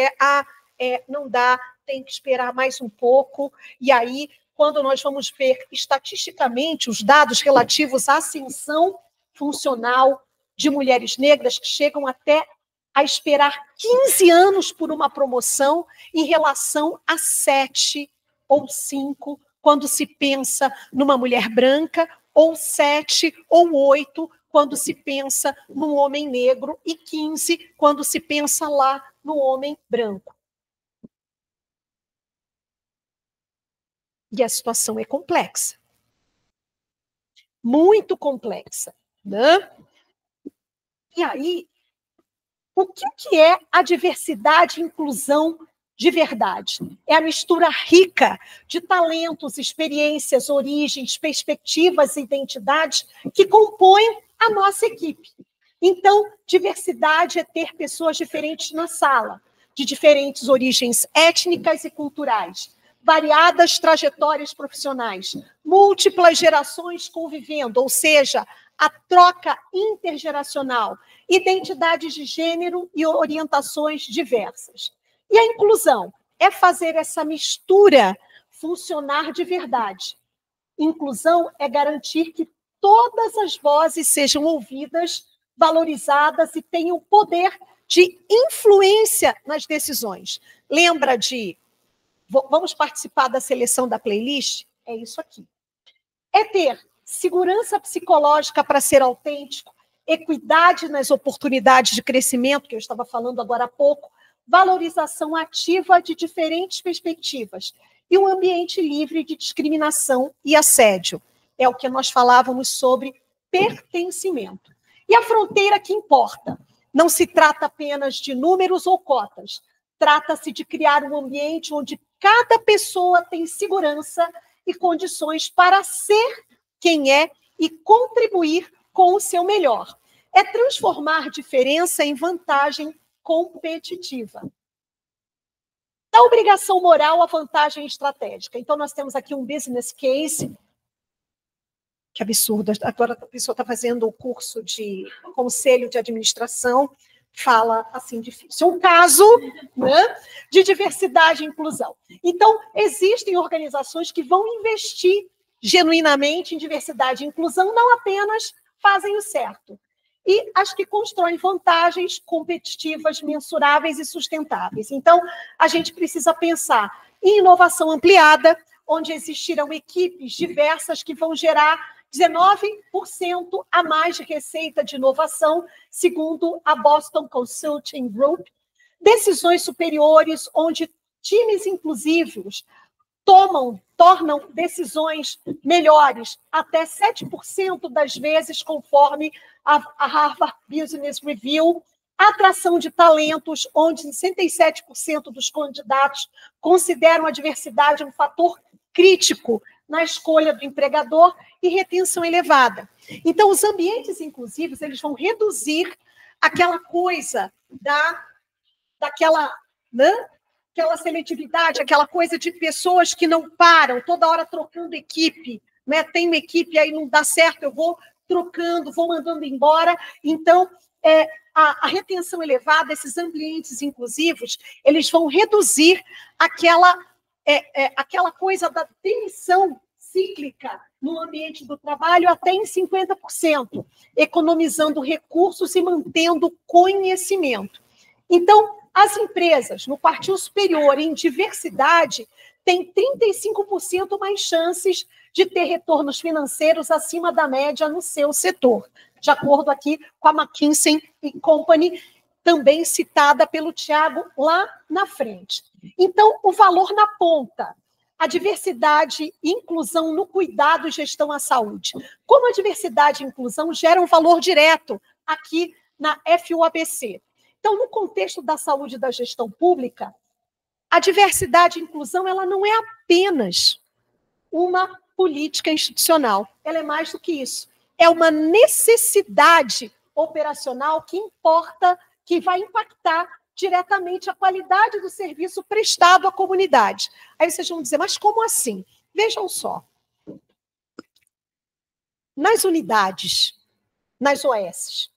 Speaker 5: não dá, tem que esperar mais um pouco. E aí, quando nós vamos ver estatisticamente os dados relativos à ascensão funcional de mulheres negras, que chegam até a esperar 15 anos por uma promoção em relação a 7 ou 5, quando se pensa numa mulher branca, ou 7 ou 8, quando se pensa num homem negro, e 15, quando se pensa lá no homem branco. E a situação é complexa. Muito complexa, né? E aí, o que é a diversidade e inclusão de verdade? É a mistura rica de talentos, experiências, origens, perspectivas e identidades que compõem a nossa equipe. Então, diversidade é ter pessoas diferentes na sala, de diferentes origens étnicas e culturais, variadas trajetórias profissionais, múltiplas gerações convivendo, ou seja, a troca intergeracional, identidades de gênero e orientações diversas. E a inclusão é fazer essa mistura funcionar de verdade. Inclusão é garantir que todas as vozes sejam ouvidas, valorizadas e tenham poder de influência nas decisões. Lembra de... Vamos participar da seleção da playlist? É isso aqui. É ter segurança psicológica para ser autêntico, equidade nas oportunidades de crescimento, que eu estava falando agora há pouco, valorização ativa de diferentes perspectivas e um ambiente livre de discriminação e assédio. É o que nós falávamos sobre pertencimento. E a fronteira que importa. Não se trata apenas de números ou cotas. Trata-se de criar um ambiente onde cada pessoa tem segurança e condições para ser quem é e contribuir com o seu melhor. É transformar diferença em vantagem competitiva. Da obrigação moral à vantagem estratégica. Então, nós temos aqui um business case. Que absurdo. Agora a pessoa está fazendo o curso de conselho de administração, fala assim difícil. Um caso, né, de diversidade e inclusão. Então, existem organizações que vão investir genuinamente em diversidade e inclusão, não apenas fazem o certo. E as que constroem vantagens competitivas, mensuráveis e sustentáveis. Então, a gente precisa pensar em inovação ampliada, onde existirão equipes diversas que vão gerar 19% a mais de receita de inovação, segundo a Boston Consulting Group. Decisões superiores, onde times inclusivos tornam decisões melhores até 7% das vezes, conforme a Harvard Business Review. Atração de talentos, onde 67% dos candidatos consideram a diversidade um fator crítico na escolha do empregador, e retenção elevada. Então, os ambientes inclusivos, eles vão reduzir aquela coisa daquela, né, aquela seletividade, aquela coisa de pessoas que não param, toda hora trocando equipe, né? Tem uma equipe, aí não dá certo, eu vou trocando, vou mandando embora. Então, a retenção elevada, esses ambientes inclusivos, eles vão reduzir aquela coisa da demissão cíclica no ambiente do trabalho até em 50%, economizando recursos e mantendo conhecimento. Então, as empresas no quartil superior em diversidade têm 35% mais chances de ter retornos financeiros acima da média no seu setor, de acordo aqui com a McKinsey & Company, também citada pelo Tiago lá na frente. Então, o valor na ponta, a diversidade e inclusão no cuidado e gestão à saúde. Como a diversidade e inclusão geram valor direto aqui na FUABC. Então, no contexto da saúde e da gestão pública, a diversidade e inclusão ela não é apenas uma política institucional, ela é mais do que isso. É uma necessidade operacional que importa, que vai impactar diretamente a qualidade do serviço prestado à comunidade. Aí vocês vão dizer, mas como assim? Vejam só. Nas unidades, nas OS,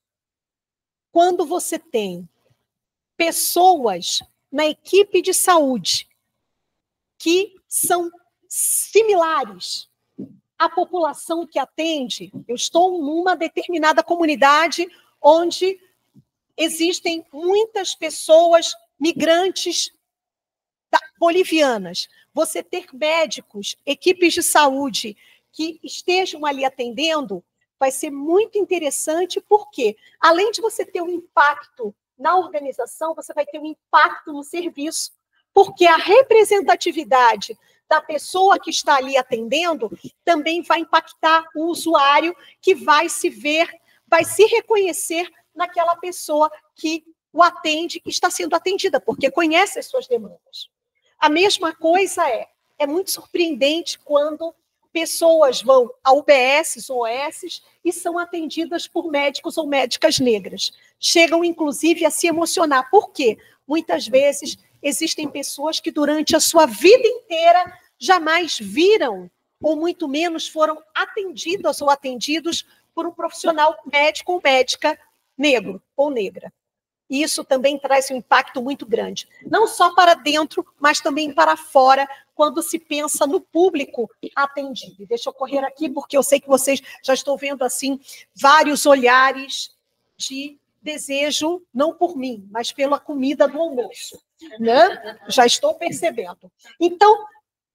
Speaker 5: quando você tem pessoas na equipe de saúde que são similares à população que atende, eu estou numa determinada comunidade onde existem muitas pessoas migrantes bolivianas. Você ter médicos, equipes de saúde que estejam ali atendendo vai ser muito interessante, porque, além de você ter um impacto na organização, você vai ter um impacto no serviço, porque a representatividade da pessoa que está ali atendendo também vai impactar o usuário, que vai se ver, vai se reconhecer naquela pessoa que o atende, que está sendo atendida, porque conhece as suas demandas. A mesma coisa é muito surpreendente quando pessoas vão a UBSs ou OSs e são atendidas por médicos ou médicas negras. Chegam, inclusive, a se emocionar. Por quê? Muitas vezes existem pessoas que, durante a sua vida inteira, jamais viram, ou muito menos foram atendidas ou atendidos por um profissional médico ou médica negro ou negra. E isso também traz um impacto muito grande, não só para dentro, mas também para fora, quando se pensa no público atendido. Deixa eu correr aqui, porque eu sei que vocês já estão vendo assim vários olhares de desejo, não por mim, mas pela comida do almoço, né? Já estou percebendo. Então,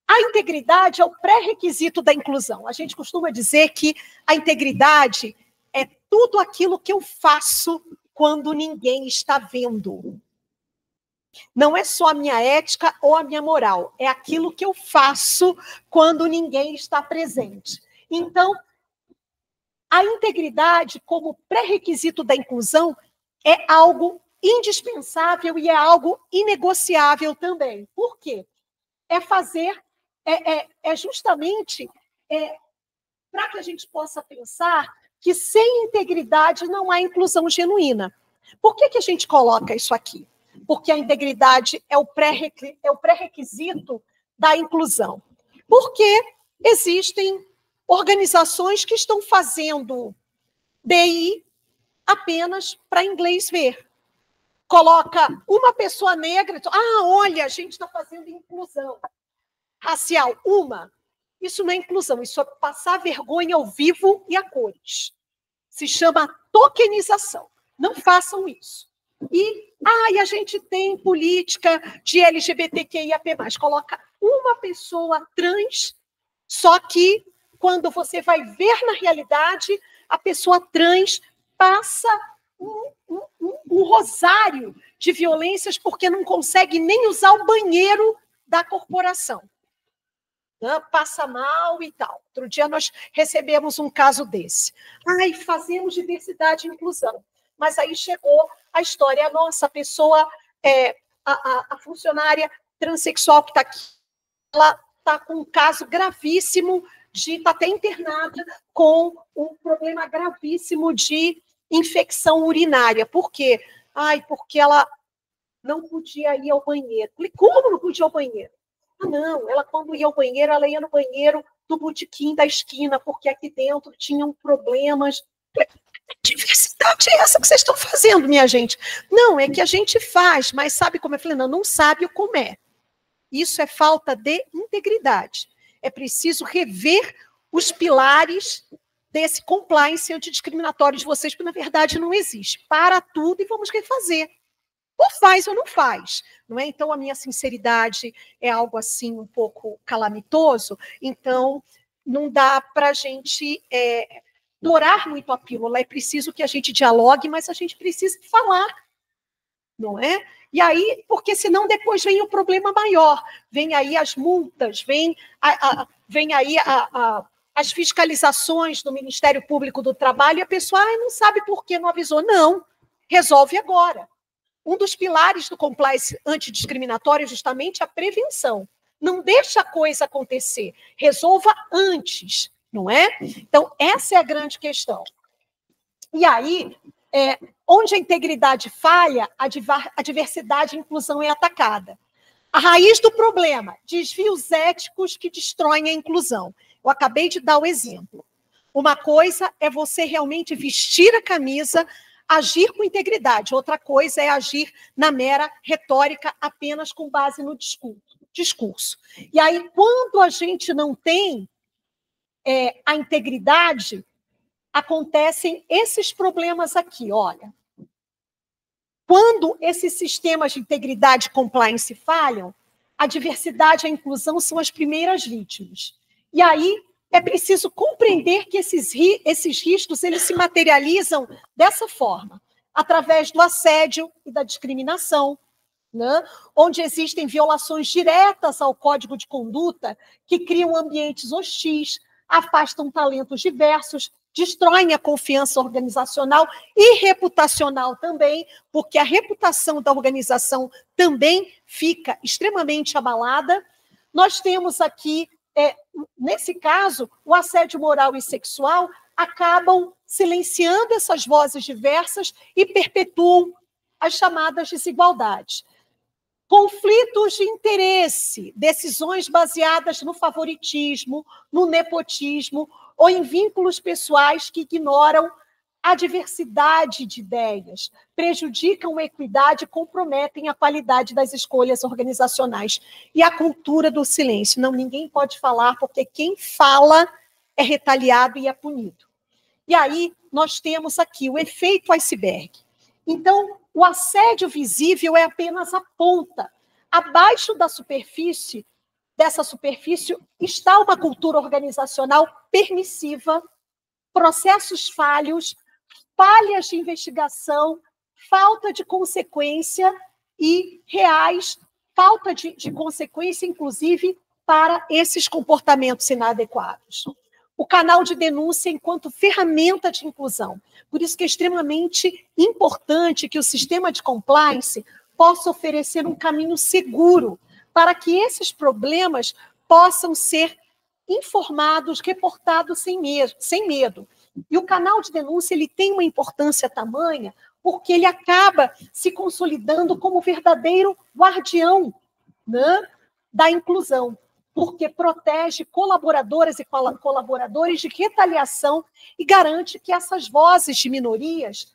Speaker 5: a integridade é o pré-requisito da inclusão. A gente costuma dizer que a integridade é tudo aquilo que eu faço quando ninguém está vendo. Não é só a minha ética ou a minha moral, é aquilo que eu faço quando ninguém está presente. Então, a integridade como pré-requisito da inclusão é algo indispensável e é algo inegociável também. Por quê? É fazer, justamente para que a gente possa pensar que sem integridade não há inclusão genuína. Por que a gente coloca isso aqui? Porque a integridade é o pré-requisito da inclusão. Porque existem organizações que estão fazendo DI apenas para inglês ver. Coloca uma pessoa negra, olha, a gente está fazendo inclusão racial, uma. Isso não é inclusão, isso é passar vergonha ao vivo e a cores. Se chama tokenização. Não façam isso. E a gente tem política de LGBTQIAP+. Coloca uma pessoa trans, só que quando você vai ver na realidade, a pessoa trans passa um rosário de violências porque não consegue nem usar o banheiro da corporação. Passa mal e tal. Outro dia nós recebemos um caso desse. Fazemos diversidade e inclusão. Mas aí chegou a história, a pessoa, a funcionária transexual que está aqui, ela está com um caso gravíssimo, está até internada com um problema gravíssimo de infecção urinária. Por quê? Porque ela não podia ir ao banheiro. Falei, como não podia ir ao banheiro? Não, ela quando ia ao banheiro, ela ia no banheiro do botequim da esquina, porque aqui dentro tinham problemas. Que diversidade é essa que vocês estão fazendo, minha gente? Não, é que a gente faz, mas sabe como é? Eu falei, não sabe como é. Isso é falta de integridade. É preciso rever os pilares desse compliance antidiscriminatório de vocês, porque, na verdade, não existe. Para tudo e vamos refazer. Ou faz ou não faz, não é? Então, a minha sinceridade é algo assim um pouco calamitoso, então não dá para a gente dourar muito a pílula, é preciso que a gente dialogue, mas a gente precisa falar, não é? E aí, porque senão depois vem o problema maior, vem aí as multas, vem aí as fiscalizações do Ministério Público do Trabalho, e a pessoa não sabe por que não avisou. Não, resolve agora. um dos pilares do compliance antidiscriminatório é justamente a prevenção. Não deixa a coisa acontecer, resolva antes, não é? Então, essa é a grande questão. E aí, onde a integridade falha, a diversidade e a inclusão é atacada. A raiz do problema, desvios éticos que destroem a inclusão. Eu acabei de dar o exemplo. Uma coisa é você realmente vestir a camisa, agir com integridade. Outra coisa é agir na mera retórica, apenas com base no discurso. E aí, quando a gente não tem a integridade, acontecem esses problemas aqui, olha. Quando esses sistemas de integridade e compliance falham, a diversidade e a inclusão são as primeiras vítimas. E aí é preciso compreender que esses riscos eles se materializam dessa forma, através do assédio e da discriminação, né? Onde existem violações diretas ao código de conduta que criam ambientes hostis, afastam talentos diversos, destroem a confiança organizacional e reputacional também, porque a reputação da organização também fica extremamente abalada. Nós temos aqui, nesse caso, o assédio moral e sexual acabam silenciando essas vozes diversas e perpetuam as chamadas desigualdades. Conflitos de interesse, decisões baseadas no favoritismo, no nepotismo, ou em vínculos pessoais que ignoram a diversidade de ideias, prejudicam a equidade e comprometem a qualidade das escolhas organizacionais. E a cultura do silêncio. Não, ninguém pode falar, porque quem fala é retaliado e é punido. E aí, nós temos aqui o efeito iceberg. Então, o assédio visível é apenas a ponta. Abaixo da superfície, dessa superfície, está uma cultura organizacional permissiva, processos falhos, falhas de investigação, falta de consequência e reais, falta de consequência, inclusive, para esses comportamentos inadequados. O canal de denúncia enquanto ferramenta de inclusão. Por isso que é extremamente importante que o sistema de compliance possa oferecer um caminho seguro para que esses problemas possam ser informados, reportados sem medo. E o canal de denúncia ele tem uma importância tamanha porque ele acaba se consolidando como verdadeiro guardião, né, da inclusão, porque protege colaboradoras e colaboradores de retaliação e garante que essas vozes de minorias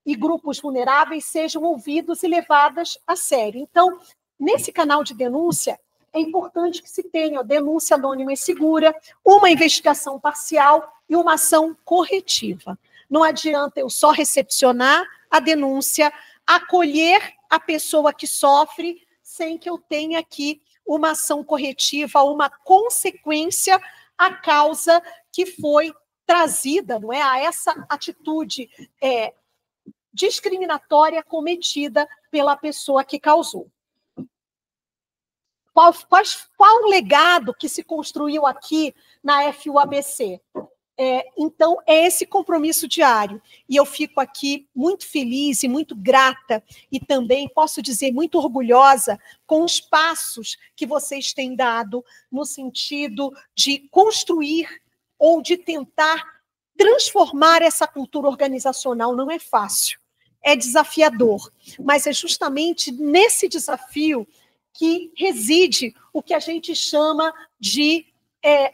Speaker 5: e grupos vulneráveis sejam ouvidos e levadas a sério. Então, nesse canal de denúncia, é importante que se tenha denúncia anônima e segura, uma investigação parcial e uma ação corretiva. Não adianta eu só recepcionar a denúncia, acolher a pessoa que sofre, sem que eu tenha aqui uma ação corretiva, uma consequência à causa que foi trazida, não é, a essa atitude discriminatória cometida pela pessoa que causou. Qual o legado que se construiu aqui na FUABC? Então, é esse compromisso diário. E eu fico aqui muito feliz e muito grata, e também, posso dizer, muito orgulhosa com os passos que vocês têm dado no sentido de construir ou de tentar transformar essa cultura organizacional. Não é fácil, é desafiador, mas é justamente nesse desafio que reside o que a gente chama de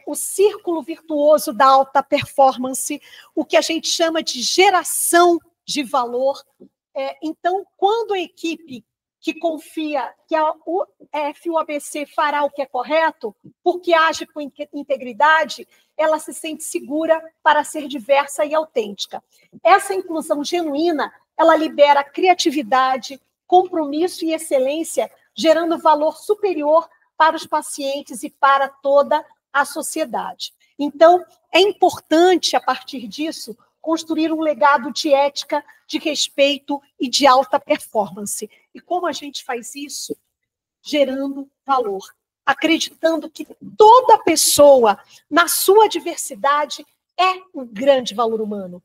Speaker 5: o círculo virtuoso da alta performance, o que a gente chama de geração de valor. Então, quando a equipe que confia que a FUABC fará o que é correto, porque age com integridade, ela se sente segura para ser diversa e autêntica. Essa inclusão genuína, ela libera criatividade, compromisso e excelência, gerando valor superior para os pacientes e para toda a sociedade. Então, é importante, a partir disso, construir um legado de ética, de respeito e de alta performance. E como a gente faz isso? Gerando valor, acreditando que toda pessoa, na sua diversidade, é um grande valor humano.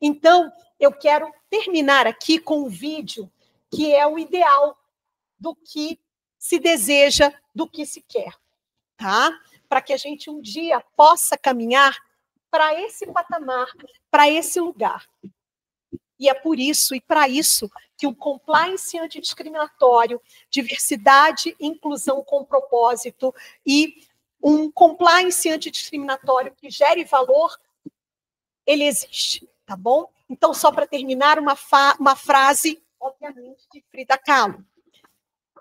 Speaker 5: Então, eu quero terminar aqui com um vídeo que é o ideal do que se deseja, do que se quer, tá? Para que a gente um dia possa caminhar para esse patamar, para esse lugar. E é por isso e para isso que o compliance antidiscriminatório, diversidade e inclusão com propósito e um compliance antidiscriminatório que gere valor, ele existe, tá bom? Então, só para terminar, uma frase, obviamente, de Frida Kahlo.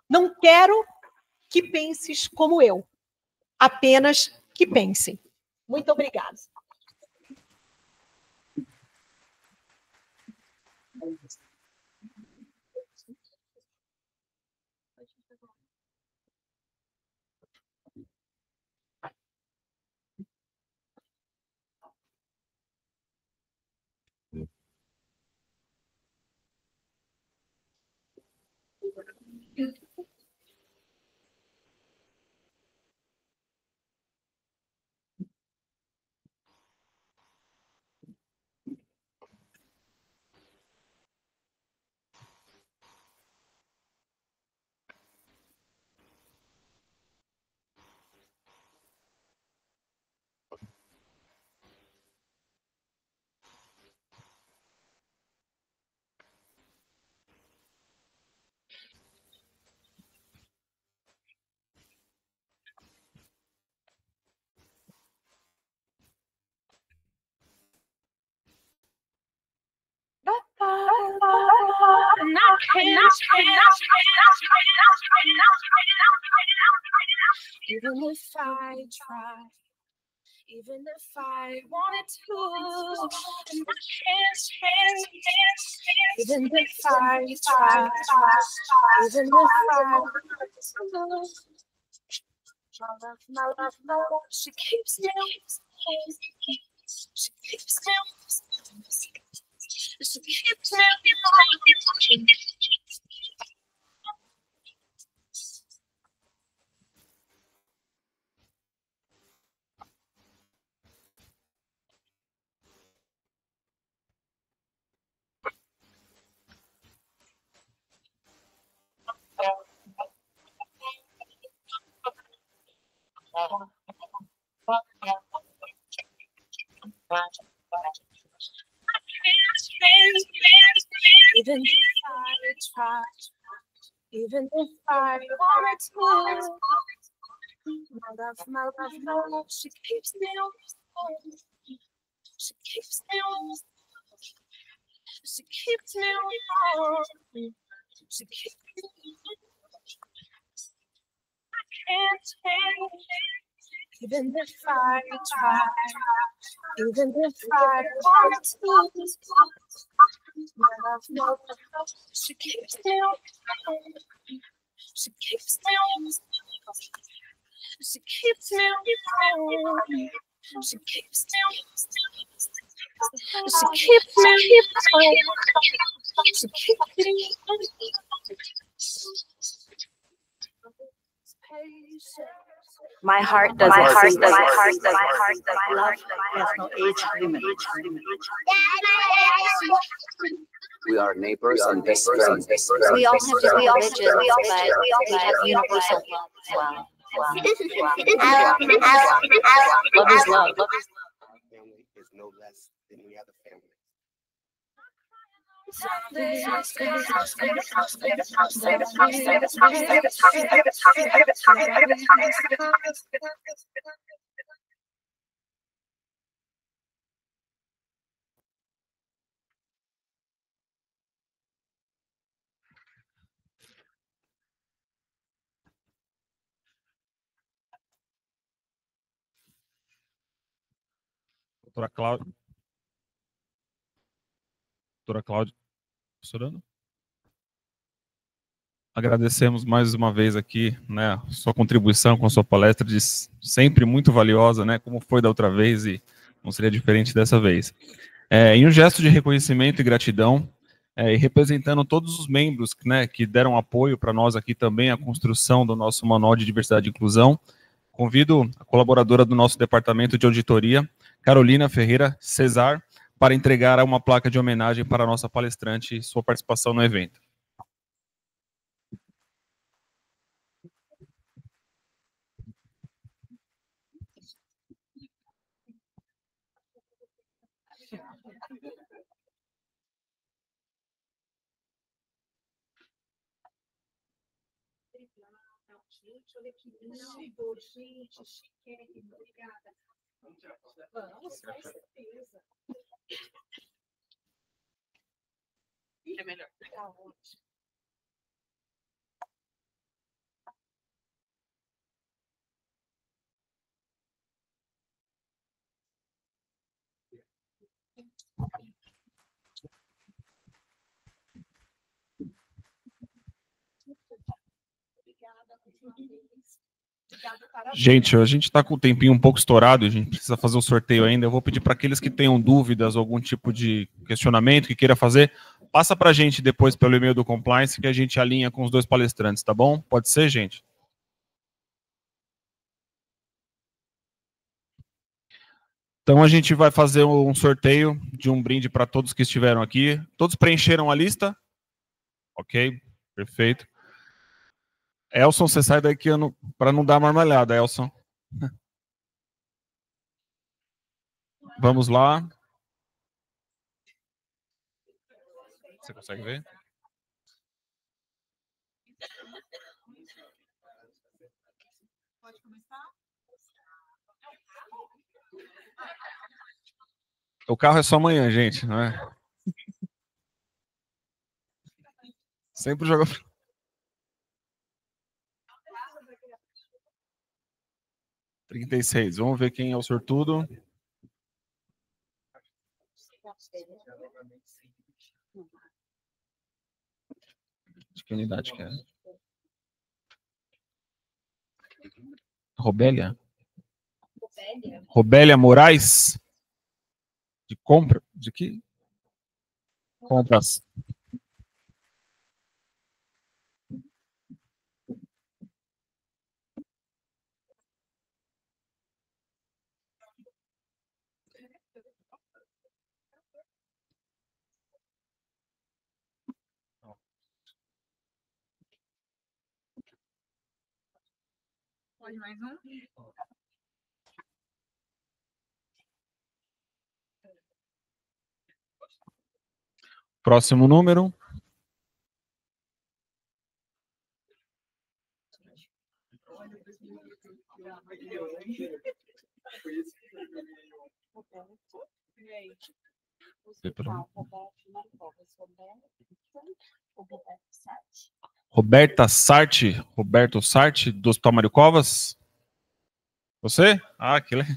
Speaker 5: Não quero que penses como eu, apenas que pensem. Muito obrigada.
Speaker 6: Even if I try, even if I wanted to, and I can't, even if I try, even if I my love, she keeps me, she keeps me, she keeps me. Even if I try, even if I wanted to, my love, she keeps me on, she keeps me on, she keeps me on, she keeps me on. I can't change, even if I try, even if I wanted to. My love, she keeps me on, she keeps me on, she keeps me on, she keeps me on, she keeps me on, she keeps me on.
Speaker 7: My heart doesn't love has no age limit.
Speaker 8: We are neighbors and best friends.
Speaker 7: We all have different religions, but we have universal love as well. Love is love.
Speaker 8: Our family is no less than any other family.
Speaker 1: Doutora Cláudia. Doutora Cláudia, professorando? Agradecemos mais uma vez aqui, né, sua contribuição com a sua palestra, sempre muito valiosa, né, como foi da outra vez e não seria diferente dessa vez. Em um gesto de reconhecimento e gratidão, e representando todos os membros, né, que deram apoio para nós aqui também, a construção do nosso Manual de Diversidade e Inclusão, convido a colaboradora do nosso Departamento de Auditoria, Carolina Ferreira Cesar, para entregar uma placa de homenagem para a nossa palestrante e sua participação no evento.
Speaker 5: Gente, olha que lindo, gente, chiquérrimo, obrigada. Vamos, com certeza.
Speaker 3: É melhor.
Speaker 5: Tá ótimo. Obrigada mais uma vez. Obrigada, parabéns.
Speaker 1: Gente, a gente está com o tempinho um pouco estourado, a gente precisa fazer o sorteio ainda. Eu vou pedir para aqueles que tenham dúvidas, algum tipo de questionamento que queira fazer, passa para a gente depois pelo e-mail do compliance que a gente alinha com os dois palestrantes, tá bom? Pode ser, gente? Então a gente vai fazer um sorteio de um brinde para todos que estiveram aqui. Todos preencheram a lista? Ok, perfeito. Elson, você sai daqui para não dar marmelhada, Elson. Vamos lá. Você consegue ver?
Speaker 5: Pode começar?
Speaker 1: O carro é só amanhã, gente, não é? Sempre joga. 36. Vamos ver quem é o sortudo. De que unidade que é? Robélia? Robélia Moraes? De compra? De que? Compras.
Speaker 3: Pode mais um?
Speaker 1: Próximo número. Roberta Sarti, Roberto Sarti, do Hospital Mário Covas. Você? Ah, que legal.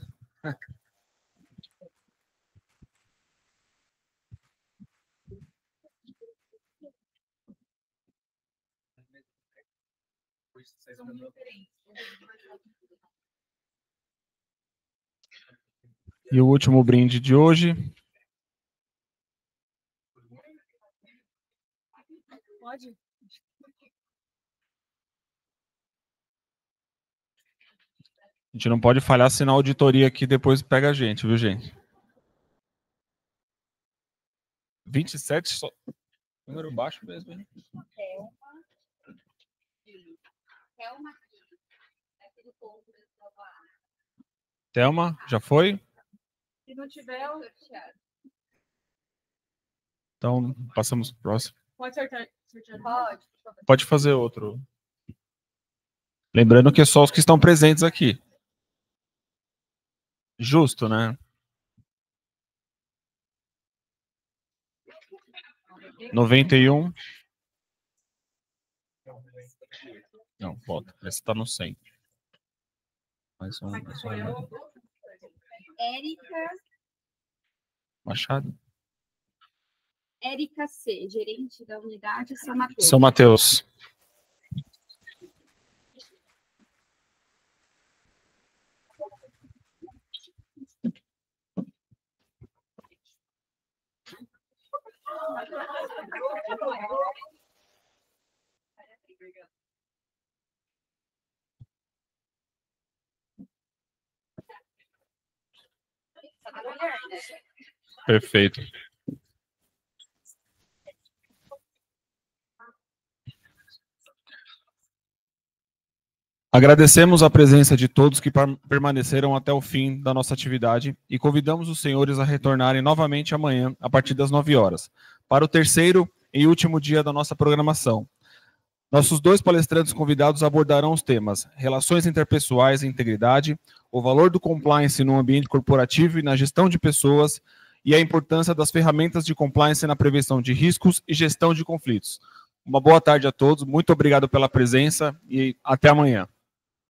Speaker 1: E o último brinde de hoje.
Speaker 5: Pode?
Speaker 1: A gente não pode falhar, senão a auditoria aqui depois pega a gente, viu, gente? 27, só. Número baixo mesmo, hein? Thelma, já foi?
Speaker 3: Se não tiver, eu...
Speaker 1: Então, passamos pro próximo.
Speaker 3: Pode sortear. Pode.
Speaker 1: Pode fazer outro. Lembrando que é só os que estão presentes aqui. Justo, né? 91. Não, volta. Esse tá no 100. Mais um.
Speaker 9: Érica.
Speaker 1: Machado.
Speaker 9: Érica C., gerente da unidade São Mateus.
Speaker 1: São Mateus. Perfeito. Agradecemos a presença de todos que permaneceram até o fim da nossa atividade e convidamos os senhores a retornarem novamente amanhã, a partir das 9 horas, para o terceiro e último dia da nossa programação. Nossos 2 palestrantes convidados abordarão os temas relações interpessoais e integridade, o valor do compliance no ambiente corporativo e na gestão de pessoas e a importância das ferramentas de compliance na prevenção de riscos e gestão de conflitos. Uma boa tarde a todos, muito obrigado pela presença e até amanhã.